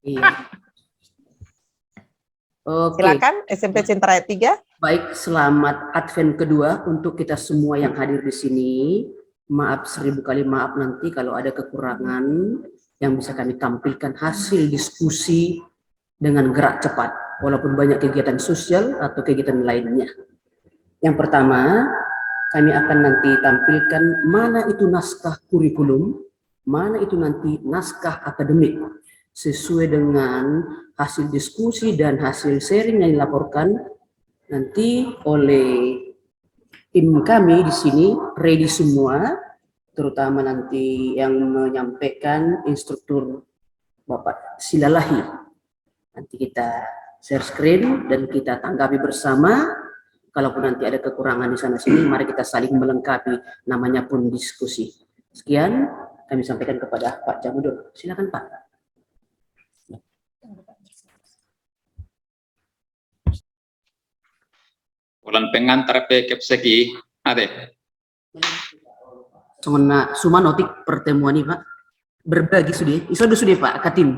Iya. Oke. Silakan SMP Cinta Rakyat 3. Baik, selamat Advent kedua untuk kita semua yang hadir di sini. Maaf 1000 kali maaf nanti kalau ada kekurangan yang bisa kami tampilkan hasil diskusi dengan gerak cepat, walaupun banyak kegiatan sosial atau kegiatan lainnya. Yang pertama, kami akan nanti tampilkan mana itu naskah kurikulum, mana itu nanti naskah akademik, sesuai dengan hasil diskusi dan hasil sharing yang dilaporkan nanti oleh tim kami di sini, ready semua, terutama nanti yang menyampaikan instruktur Bapak Silalahi. Nanti kita share screen dan kita tanggapi bersama. Kalaupun nanti ada kekurangan di sana sini, mari kita saling melengkapi, namanya pun diskusi. Sekian kami sampaikan kepada Pak Jamudul. Silakan Pak. Bulan pengantar PKP segi ada. Suma notik pertemuan ini Pak. Berbagi sudah Pak Katim.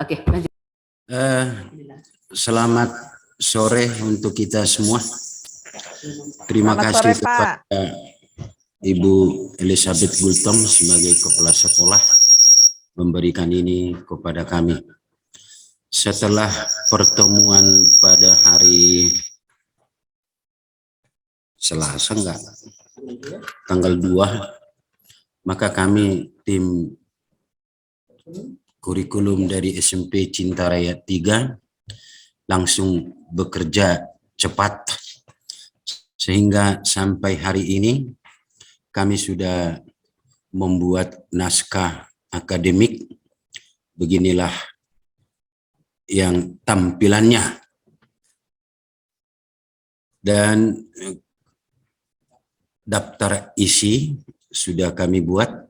Oke, lanjut. Selamat sore untuk kita semua. Terima kasih kepada Ibu Elizabeth Gultom sebagai kepala sekolah memberikan ini kepada kami. Setelah pertemuan pada hari Selasa tanggal 2, maka kami tim kurikulum dari SMP Cinta Rakyat 3 langsung bekerja cepat sehingga sampai hari ini kami sudah membuat naskah akademik. Beginilah yang tampilannya, dan daftar isi sudah kami buat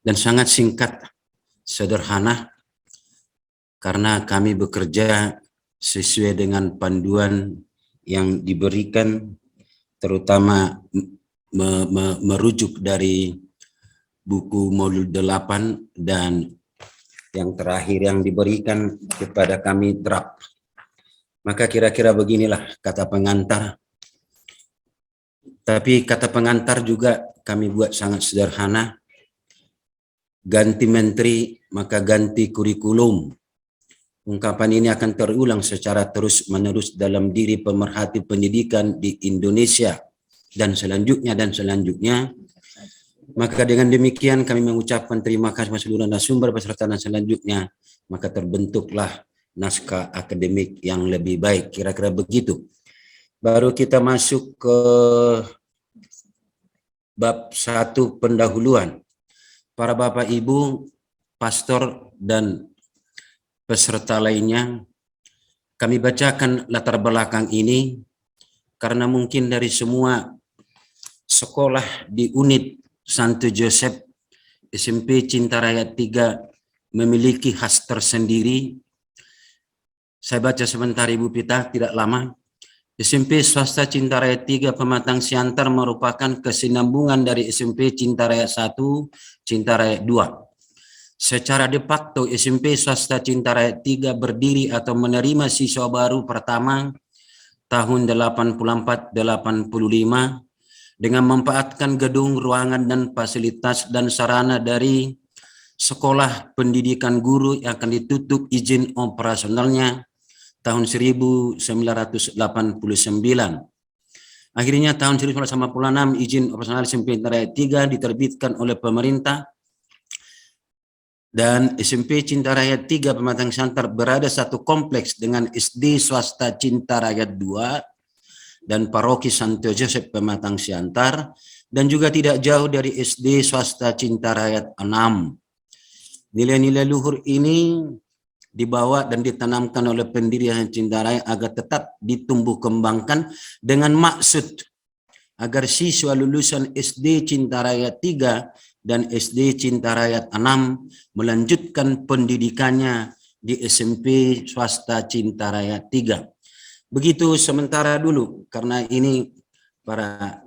dan sangat singkat, sederhana, karena kami bekerja sesuai dengan panduan yang diberikan, terutama merujuk dari buku modul 8 dan yang terakhir yang diberikan kepada kami draft. Maka kira-kira beginilah kata pengantar. Tapi kata pengantar juga kami buat sangat sederhana. Ganti menteri, maka ganti kurikulum. Ungkapan ini akan terulang secara terus-menerus dalam diri pemerhati pendidikan di Indonesia dan selanjutnya dan selanjutnya. Maka dengan demikian kami mengucapkan terima kasih kepada seluruh narasumber peserta dan selanjutnya, maka terbentuklah naskah akademik yang lebih baik, kira-kira begitu. Baru kita masuk ke bab 1 pendahuluan. Para Bapak Ibu, pastor dan peserta lainnya, kami bacakan latar belakang ini karena mungkin dari semua sekolah di unit Santo Joseph SMP Cinta Rakyat 3 memiliki khas tersendiri Saya baca sebentar Ibu Pita, tidak lama. SMP Swasta Cinta Raya 3 Pematang Siantar merupakan kesinambungan dari SMP Cinta Raya 1, Cinta Raya 2. Secara de facto, SMP Swasta Cinta Raya 3 berdiri atau menerima siswa baru pertama tahun 84-85 dengan memanfaatkan gedung, ruangan, dan fasilitas dan sarana dari Sekolah Pendidikan Guru yang akan ditutup izin operasionalnya tahun 1989. Akhirnya tahun 1986 izin operasional SMP Cinta Raya 3 diterbitkan oleh pemerintah dan SMP Cinta Raya 3 Pematang Siantar berada satu kompleks dengan SD Swasta Cinta Raya 2 dan Paroki Santo Joseph Pematang Siantar dan juga tidak jauh dari SD Swasta Cinta Raya 6. Nilai-nilai luhur ini dibawa dan ditanamkan oleh pendirian Cinta Raya agar tetap ditumbuh kembangkan dengan maksud agar siswa lulusan SD Cinta Raya 3 dan SD Cinta Raya 6 melanjutkan pendidikannya di SMP Swasta Cinta Raya 3. Begitu sementara dulu karena ini para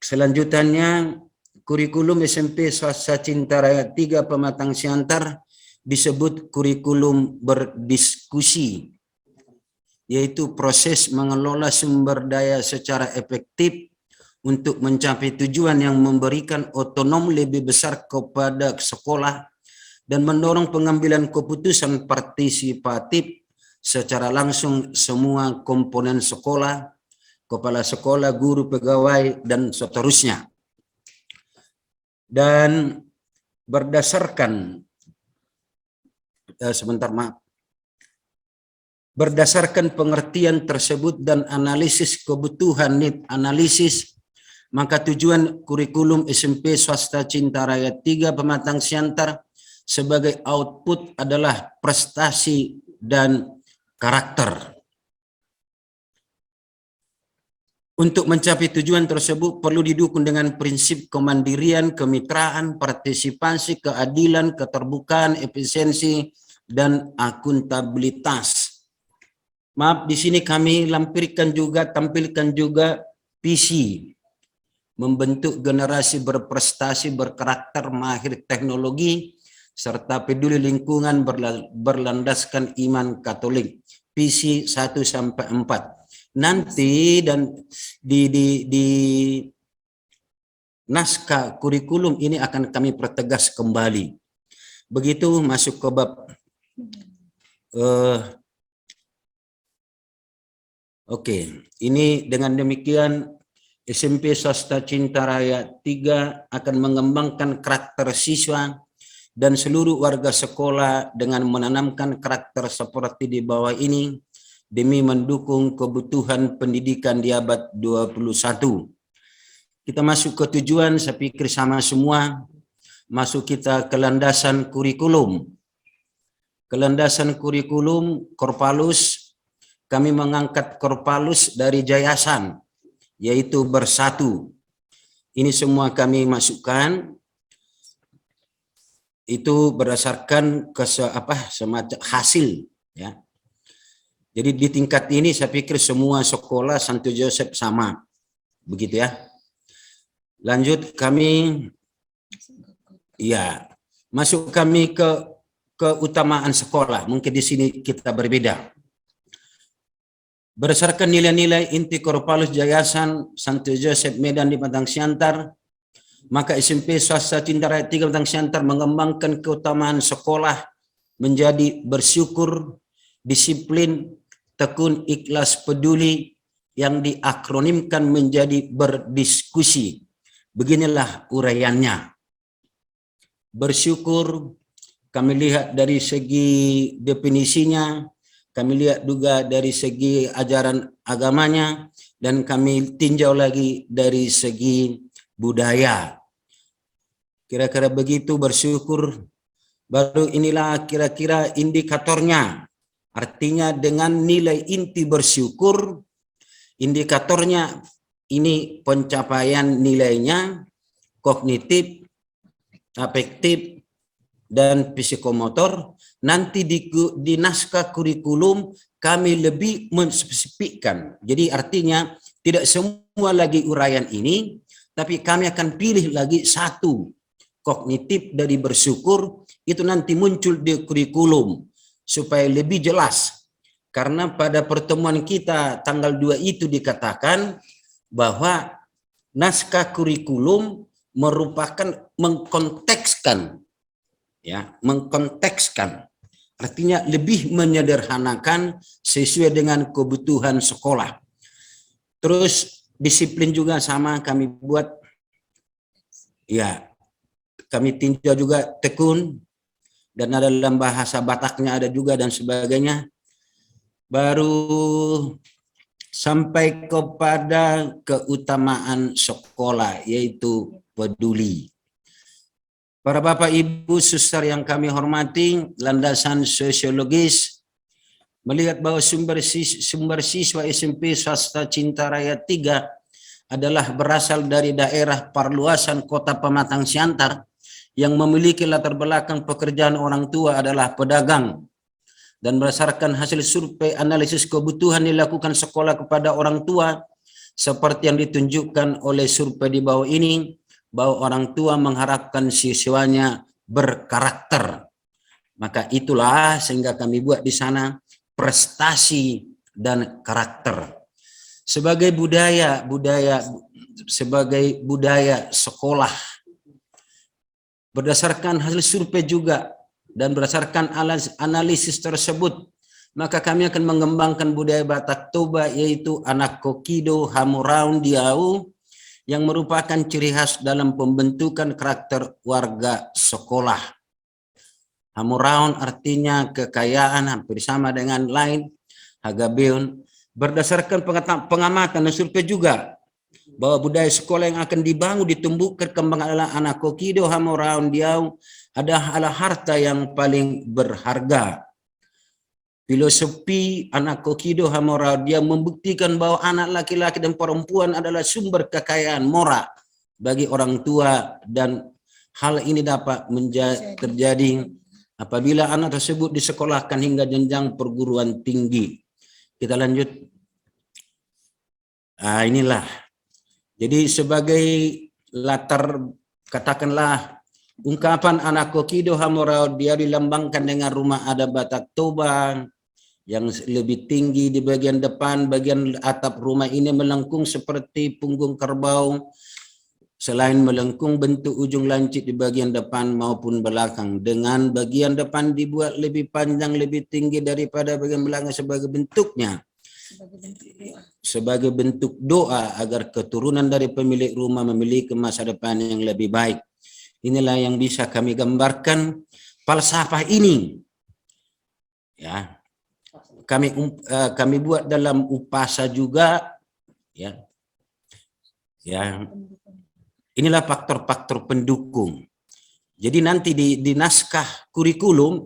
selanjutnya kurikulum SMP Swasta Cinta Raya 3 Pematang Siantar disebut kurikulum berdiskusi, yaitu proses mengelola sumber daya secara efektif untuk mencapai tujuan yang memberikan otonom lebih besar kepada sekolah dan mendorong pengambilan keputusan partisipatif secara langsung semua komponen sekolah, kepala sekolah, guru, pegawai, dan seterusnya. Dan berdasarkan berdasarkan pengertian tersebut dan analisis kebutuhan need analisis, maka tujuan kurikulum SMP Swasta Cinta Raya 3 Pematang Siantar sebagai output adalah prestasi dan karakter. Untuk mencapai tujuan tersebut perlu didukung dengan prinsip kemandirian, kemitraan, partisipasi, keadilan, keterbukaan, efisiensi, dan akuntabilitas. Maaf, di sini kami tampilkan juga visi membentuk generasi berprestasi, berkarakter, mahir teknologi, serta peduli lingkungan berlandaskan iman Katolik. Visi 1-4. Nanti dan di naskah kurikulum ini akan kami pertegas kembali. Begitu masuk ke bab ini dengan demikian SMP Swasta Cinta Raya 3 akan mengembangkan karakter siswa dan seluruh warga sekolah dengan menanamkan karakter seperti di bawah ini demi mendukung kebutuhan pendidikan di abad 21. Kita masuk ke tujuan, saya pikir sama semua. Masuk kita ke landasan kurikulum. Ke landasan kurikulum Korpalus, kami mengangkat Korpalus dari Jayasan, yaitu bersatu. Ini semua kami masukkan. Itu berdasarkan semacam hasil, ya. Jadi di tingkat ini saya pikir semua sekolah Santo Joseph sama. Begitu ya. Lanjut kami masuk kami ke keutamaan sekolah. Mungkin di sini kita berbeda. Berdasarkan nilai-nilai inti Korpalus Jayasan Santo Joseph Medan di Pematang Siantar, maka SMP Swasta Cinta Raya 3 Pematang Siantar mengembangkan keutamaan sekolah menjadi bersyukur, disiplin, tekun, ikhlas, peduli, yang diakronimkan menjadi berdiskusi. Beginilah uraiannya. Bersyukur, kami lihat dari segi definisinya, kami lihat juga dari segi ajaran agamanya, dan kami tinjau lagi dari segi budaya. Kira-kira begitu bersyukur. Baru inilah kira-kira indikatornya. Artinya dengan nilai inti bersyukur, indikatornya ini pencapaian nilainya kognitif, afektif, dan psikomotor. Nanti di naskah kurikulum kami lebih menspesifikkan. Jadi artinya tidak semua lagi uraian ini, tapi kami akan pilih lagi satu kognitif dari bersyukur, itu nanti muncul di kurikulum supaya lebih jelas. Karena pada pertemuan kita tanggal 2 itu dikatakan bahwa naskah kurikulum merupakan mengkontekskan, ya, mengkontekskan. Artinya lebih menyederhanakan sesuai dengan kebutuhan sekolah. Terus disiplin juga sama kami buat, ya, kami tinjau juga tekun, dan ada dalam bahasa Bataknya ada juga dan sebagainya. Baru sampai kepada keutamaan sekolah, yaitu peduli. Para Bapak Ibu suster yang kami hormati, landasan sosiologis melihat bahwa sumber siswa SMP swasta Cinta Raya 3 adalah berasal dari daerah perluasan Kota Pematang Siantar yang memiliki latar belakang pekerjaan orang tua adalah pedagang, dan berdasarkan hasil survei analisis kebutuhan dilakukan sekolah kepada orang tua seperti yang ditunjukkan oleh survei di bawah ini, bahwa orang tua mengharapkan siswanya berkarakter. Maka itulah sehingga kami buat di sana prestasi dan karakter. Sebagai budaya sekolah, berdasarkan hasil survei juga dan berdasarkan analisis tersebut, maka kami akan mengembangkan budaya Batak Toba, yaitu anak kokido hamuraun diau, yang merupakan ciri khas dalam pembentukan karakter warga sekolah. Hamuraun artinya kekayaan, hampir sama dengan lain, hagabeon. Berdasarkan pengamatan dan survei juga, bahwa budaya sekolah yang akan dibangun ditumbuhkan kembang adalah anak kokido hamuraun diau adalah harta yang paling berharga. Filosofi anak kokido hamuraun dia membuktikan bahwa anak laki-laki dan perempuan adalah sumber kekayaan moral bagi orang tua, dan hal ini dapat terjadi apabila anak tersebut disekolahkan hingga jenjang perguruan tinggi. Kita lanjut. Nah, inilah. Jadi sebagai latar, katakanlah ungkapan anak kokido hamuraun dia dilambangkan dengan rumah adat Batak Toba yang lebih tinggi di bagian depan. Bagian atap rumah ini melengkung seperti punggung kerbau. Selain melengkung, bentuk ujung lancip di bagian depan maupun belakang. Dengan bagian depan dibuat lebih panjang, lebih tinggi daripada bagian belakang sebagai bentuk doa agar keturunan dari pemilik rumah memiliki masa depan yang lebih baik. Inilah yang bisa kami gambarkan falsafah ini. Ya. Kami buat dalam upasa juga, ya. Ya. Inilah faktor-faktor pendukung. Jadi nanti di naskah kurikulum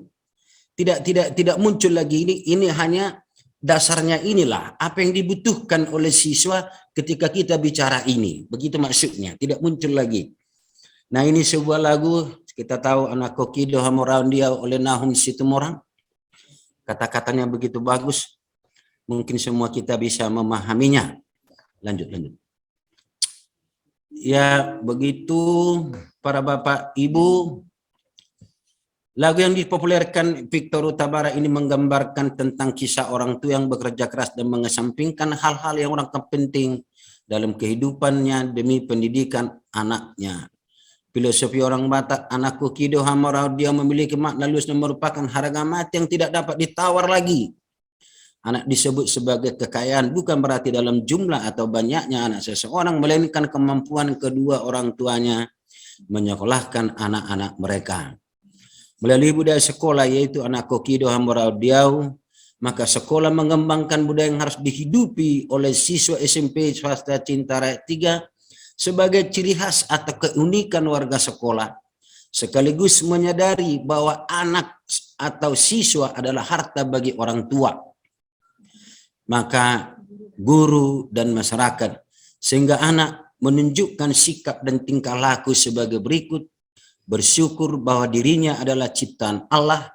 tidak muncul lagi ini hanya dasarnya, inilah apa yang dibutuhkan oleh siswa ketika kita bicara ini. Begitu maksudnya, tidak muncul lagi. Nah, ini sebuah lagu, kita tahu anak kokido hamuraun dia oleh Nahum Situmorang. Kata-katanya begitu bagus. Mungkin semua kita bisa memahaminya. Lanjut. Ya, begitu para Bapak Ibu. Lagu yang dipopulerkan Victor Utabara ini menggambarkan tentang kisah orang tua yang bekerja keras dan mengesampingkan hal-hal yang orang penting dalam kehidupannya demi pendidikan anaknya. Filosofi orang Batak, anak kokido hamuraun dia memiliki makna luas dan merupakan harga mati yang tidak dapat ditawar lagi. Anak disebut sebagai kekayaan bukan berarti dalam jumlah atau banyaknya anak seseorang, melainkan kemampuan kedua orang tuanya menyekolahkan anak-anak mereka. Melalui budaya sekolah, yaitu anak kokido hamuraun diau, maka sekolah mengembangkan budaya yang harus dihidupi oleh siswa SMP swasta Cinta Raya 3 sebagai ciri khas atau keunikan warga sekolah, sekaligus menyadari bahwa anak atau siswa adalah harta bagi orang tua, maka guru dan masyarakat, sehingga anak menunjukkan sikap dan tingkah laku sebagai berikut. bersyukur bahwa dirinya adalah ciptaan Allah,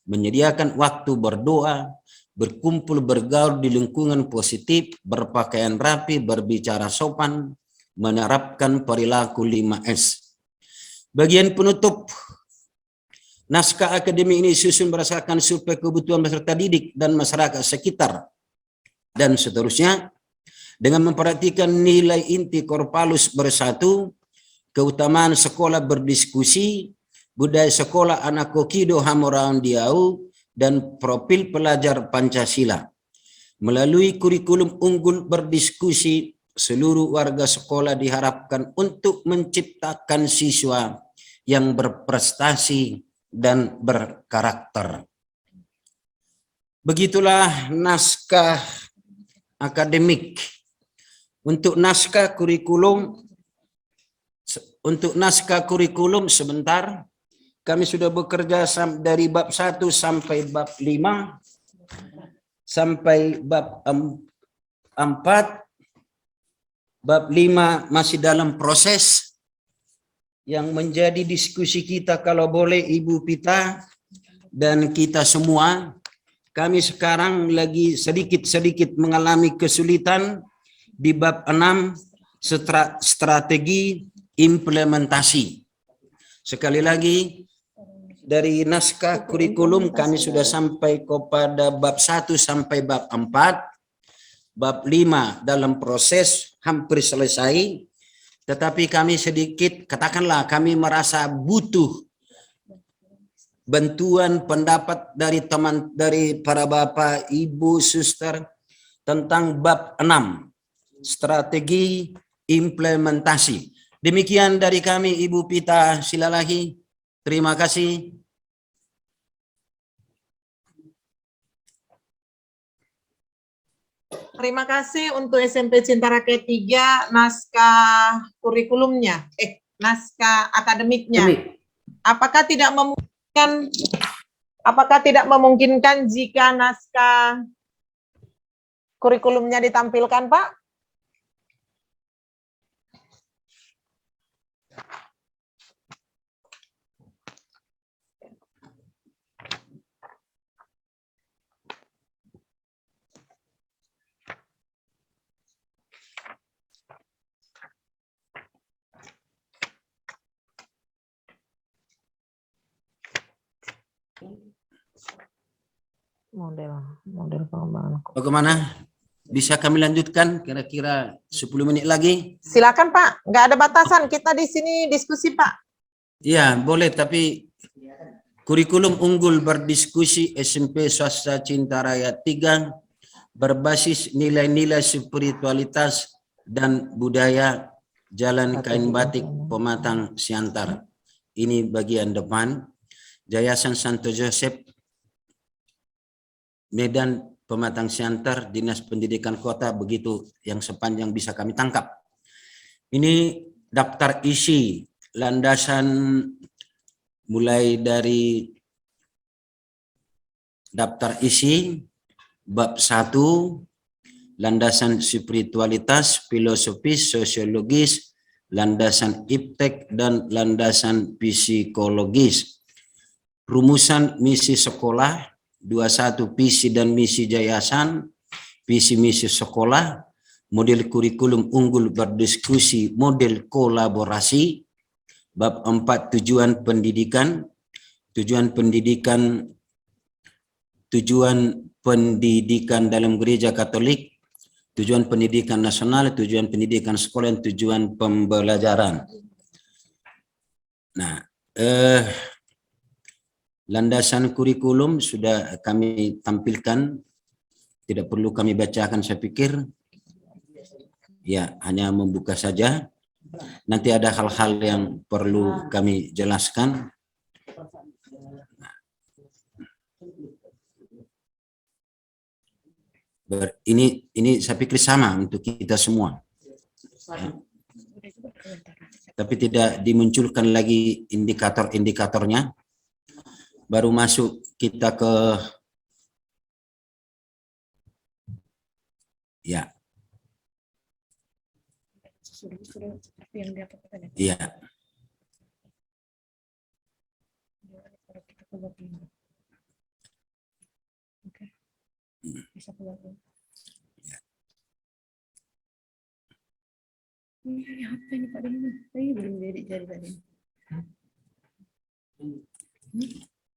menyediakan waktu berdoa, berkumpul bergaul di lingkungan positif, berpakaian rapi, berbicara sopan, menerapkan perilaku 5S. Bagian penutup, naskah akademik ini disusun berdasarkan survei kebutuhan peserta didik dan masyarakat sekitar, dan seterusnya, dengan memperhatikan nilai inti Korpalus bersatu, keutamaan sekolah berdiskusi, budaya sekolah anak kokido hamorang diau, dan profil pelajar Pancasila. Melalui kurikulum unggul berdiskusi, seluruh warga sekolah diharapkan untuk menciptakan siswa yang berprestasi dan berkarakter. Begitulah naskah akademik. Untuk naskah kurikulum sebentar, kami sudah bekerja dari bab 1 sampai bab 5, sampai bab 4, bab 5 masih dalam proses. Yang menjadi diskusi kita, kalau boleh Ibu Pita dan kita semua, kami sekarang lagi sedikit-sedikit mengalami kesulitan di bab 6, strategi implementasi. Sekali lagi, dari naskah kurikulum kami sudah sampai kepada bab 1 sampai bab 4, bab 5 dalam proses hampir selesai, tetapi kami sedikit, katakanlah kami merasa butuh bantuan pendapat dari para bapak, ibu, suster tentang bab 6, strategi implementasi. Demikian dari kami, Ibu Pita Silalahi. Terima kasih. Terima kasih untuk SMP Cinta Rakyat 3 naskah kurikulumnya, naskah akademiknya. Apakah tidak memungkinkan jika naskah kurikulumnya ditampilkan, Pak? Model pengembangan. Bagaimana? Bisa kami lanjutkan kira-kira 10 menit lagi? Silakan Pak, nggak ada batasan. Kita di sini diskusi Pak. Ya, boleh, tapi kurikulum unggul berdiskusi SMP Swasta Cinta Rakyat 3 berbasis nilai-nilai spiritualitas dan budaya Jalan Kain Batik Pematang Siantar. Ini bagian depan. Yayasan Santo Joseph Medan Pematang Siantar, Dinas Pendidikan Kota, begitu yang sepanjang bisa kami tangkap. Ini daftar isi, landasan mulai dari daftar isi, bab 1, landasan spiritualitas, filosofis, sosiologis, landasan iptek, dan landasan psikologis. Rumusan misi sekolah, 21 visi dan misi yayasan, visi misi sekolah, model kurikulum unggul berdiskusi, model kolaborasi, bab 4 tujuan pendidikan, tujuan pendidikan dalam gereja Katolik, tujuan pendidikan nasional, tujuan pendidikan sekolah, dan tujuan pembelajaran. Nah, landasan kurikulum sudah kami tampilkan, tidak perlu kami bacakan saya pikir. Ya, hanya membuka saja. Nanti ada hal-hal yang perlu kami jelaskan. Ini saya pikir sama untuk kita semua. Ya. Tapi tidak dimunculkan lagi indikator-indikatornya. Baru masuk kita ke ya. Iya.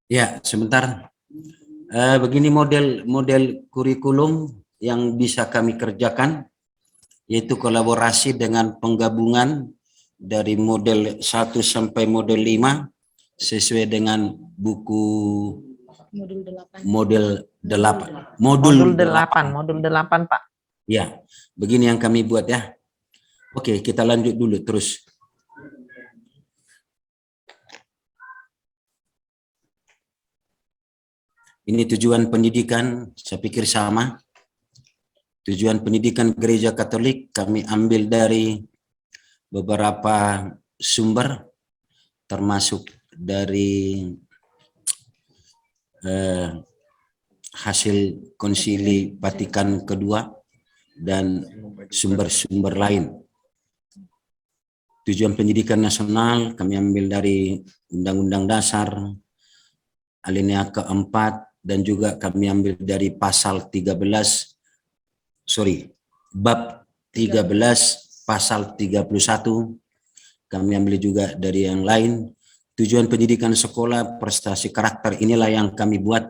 Ya, sebentar. Begini model kurikulum yang bisa kami kerjakan, yaitu kolaborasi dengan penggabungan dari model 1 sampai model 5 sesuai dengan buku modul 8 Pak. Ya, begini yang kami buat ya. Oke, kita lanjut dulu terus. Ini tujuan pendidikan, saya pikir sama. Tujuan pendidikan Gereja Katolik kami ambil dari beberapa sumber, termasuk dari hasil Konsili Vatikan kedua dan sumber-sumber lain. Tujuan pendidikan nasional kami ambil dari Undang-Undang Dasar alinea keempat, dan juga kami ambil dari bab 13 pasal 31, kami ambil juga dari yang lain. Tujuan pendidikan sekolah, prestasi karakter, inilah yang kami buat.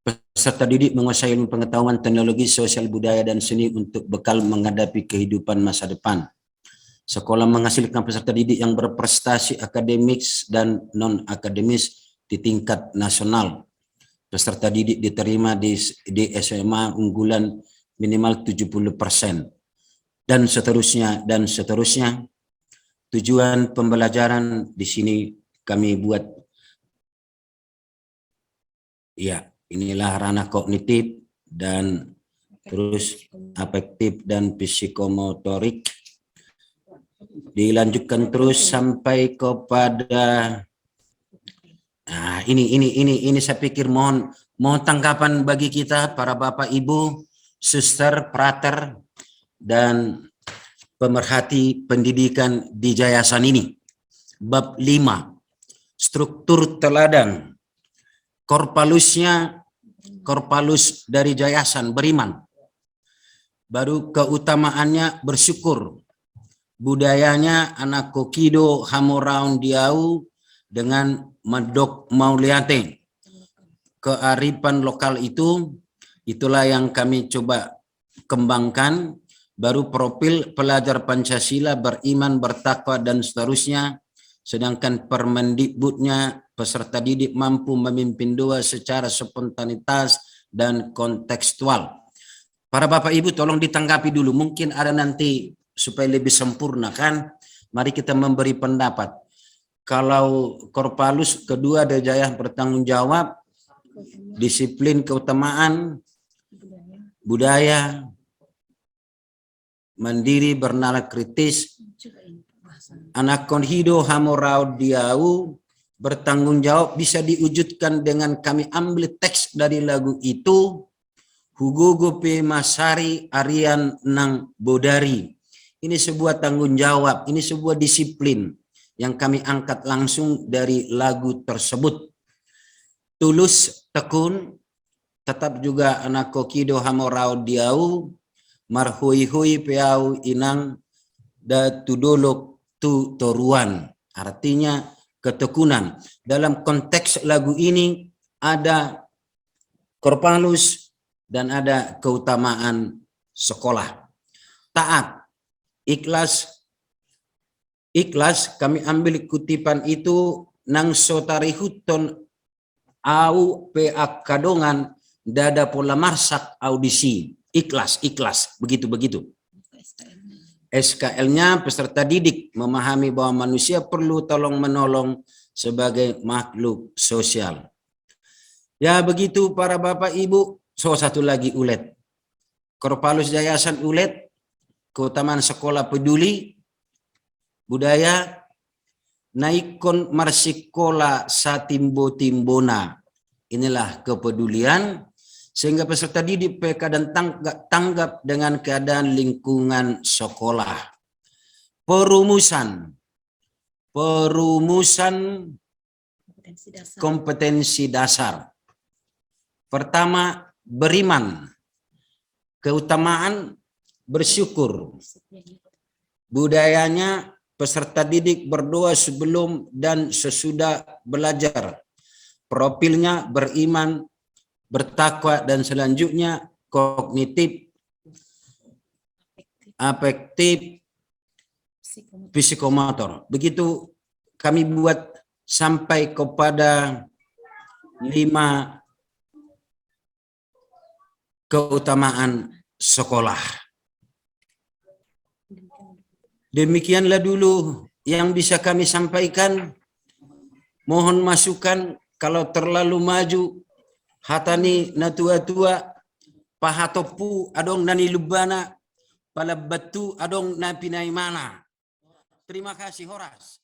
Peserta didik menguasai ilmu pengetahuan, teknologi, sosial, budaya, dan seni untuk bekal menghadapi kehidupan masa depan. Sekolah menghasilkan peserta didik yang berprestasi akademis dan non-akademis di tingkat nasional. Peserta didik diterima di SMA unggulan minimal 70%, dan seterusnya dan seterusnya. Tujuan pembelajaran di sini kami buat, ya, inilah ranah kognitif dan terus afektif dan psikomotorik. Dilanjutkan terus sampai kepada ini saya pikir mohon tanggapan bagi kita para Bapak Ibu, suster, prater, dan pemerhati pendidikan di yayasan ini. Bab 5, struktur teladan. Korpalus dari yayasan beriman. Baru keutamaannya bersyukur. Budayanya anak kokido hamoraun diau dengan medok mauliate. Kearifan lokal itulah yang kami coba kembangkan. Baru profil pelajar Pancasila, beriman, bertakwa, dan seterusnya. Sedangkan Permendikbudnya, peserta didik mampu memimpin doa secara spontanitas dan kontekstual. Para Bapak Ibu tolong ditanggapi dulu, mungkin ada nanti supaya lebih sempurna kan. Mari kita memberi pendapat. Kalau Korpalus kedua ada jaya bertanggung jawab, disiplin keutamaan, budaya, mandiri, bernalar kritis. Anak konhido hamorau diau, bertanggung jawab, bisa diwujudkan dengan kami ambil teks dari lagu itu. Hugogo P. Masari Arian Nang Bodari. Ini sebuah tanggung jawab, ini sebuah disiplin yang kami angkat langsung dari lagu tersebut. Tulus, tekun, tetap juga anak kokido hamorau diau, marhui-hui peau inang da tudolok tu toruan. Artinya ketekunan. Dalam konteks lagu ini ada Korpalus dan ada keutamaan sekolah. Taat, ikhlas. Ikhlas kami ambil kutipan itu nang sotarihuton au pa kadongan dada pola marsak audisi. Ikhlas, begitu. SKL-nya peserta didik memahami bahwa manusia perlu tolong menolong sebagai makhluk sosial. Ya begitu para Bapak Ibu. So satu lagi ulet. Korpalus Yayasan ulet, keutamaan sekolah peduli, budaya, naikon marsikola satimbo-timbona. Inilah kepedulian, sehingga peserta didik PK dan tanggap dengan keadaan lingkungan sekolah. Perumusan kompetensi dasar. Pertama, beriman. Keutamaan bersyukur. Budayanya peserta didik berdoa sebelum dan sesudah belajar. Profilnya beriman, bertakwa, dan selanjutnya kognitif, afektif, psikomotor. Begitu kami buat sampai kepada 5 keutamaan sekolah. Demikianlah dulu yang bisa kami sampaikan. Mohon masukan kalau terlalu maju. Hatani na tua-tua, pahatopu adong nani lubana, palabatu adong na pinaimana. Terima kasih, Horas.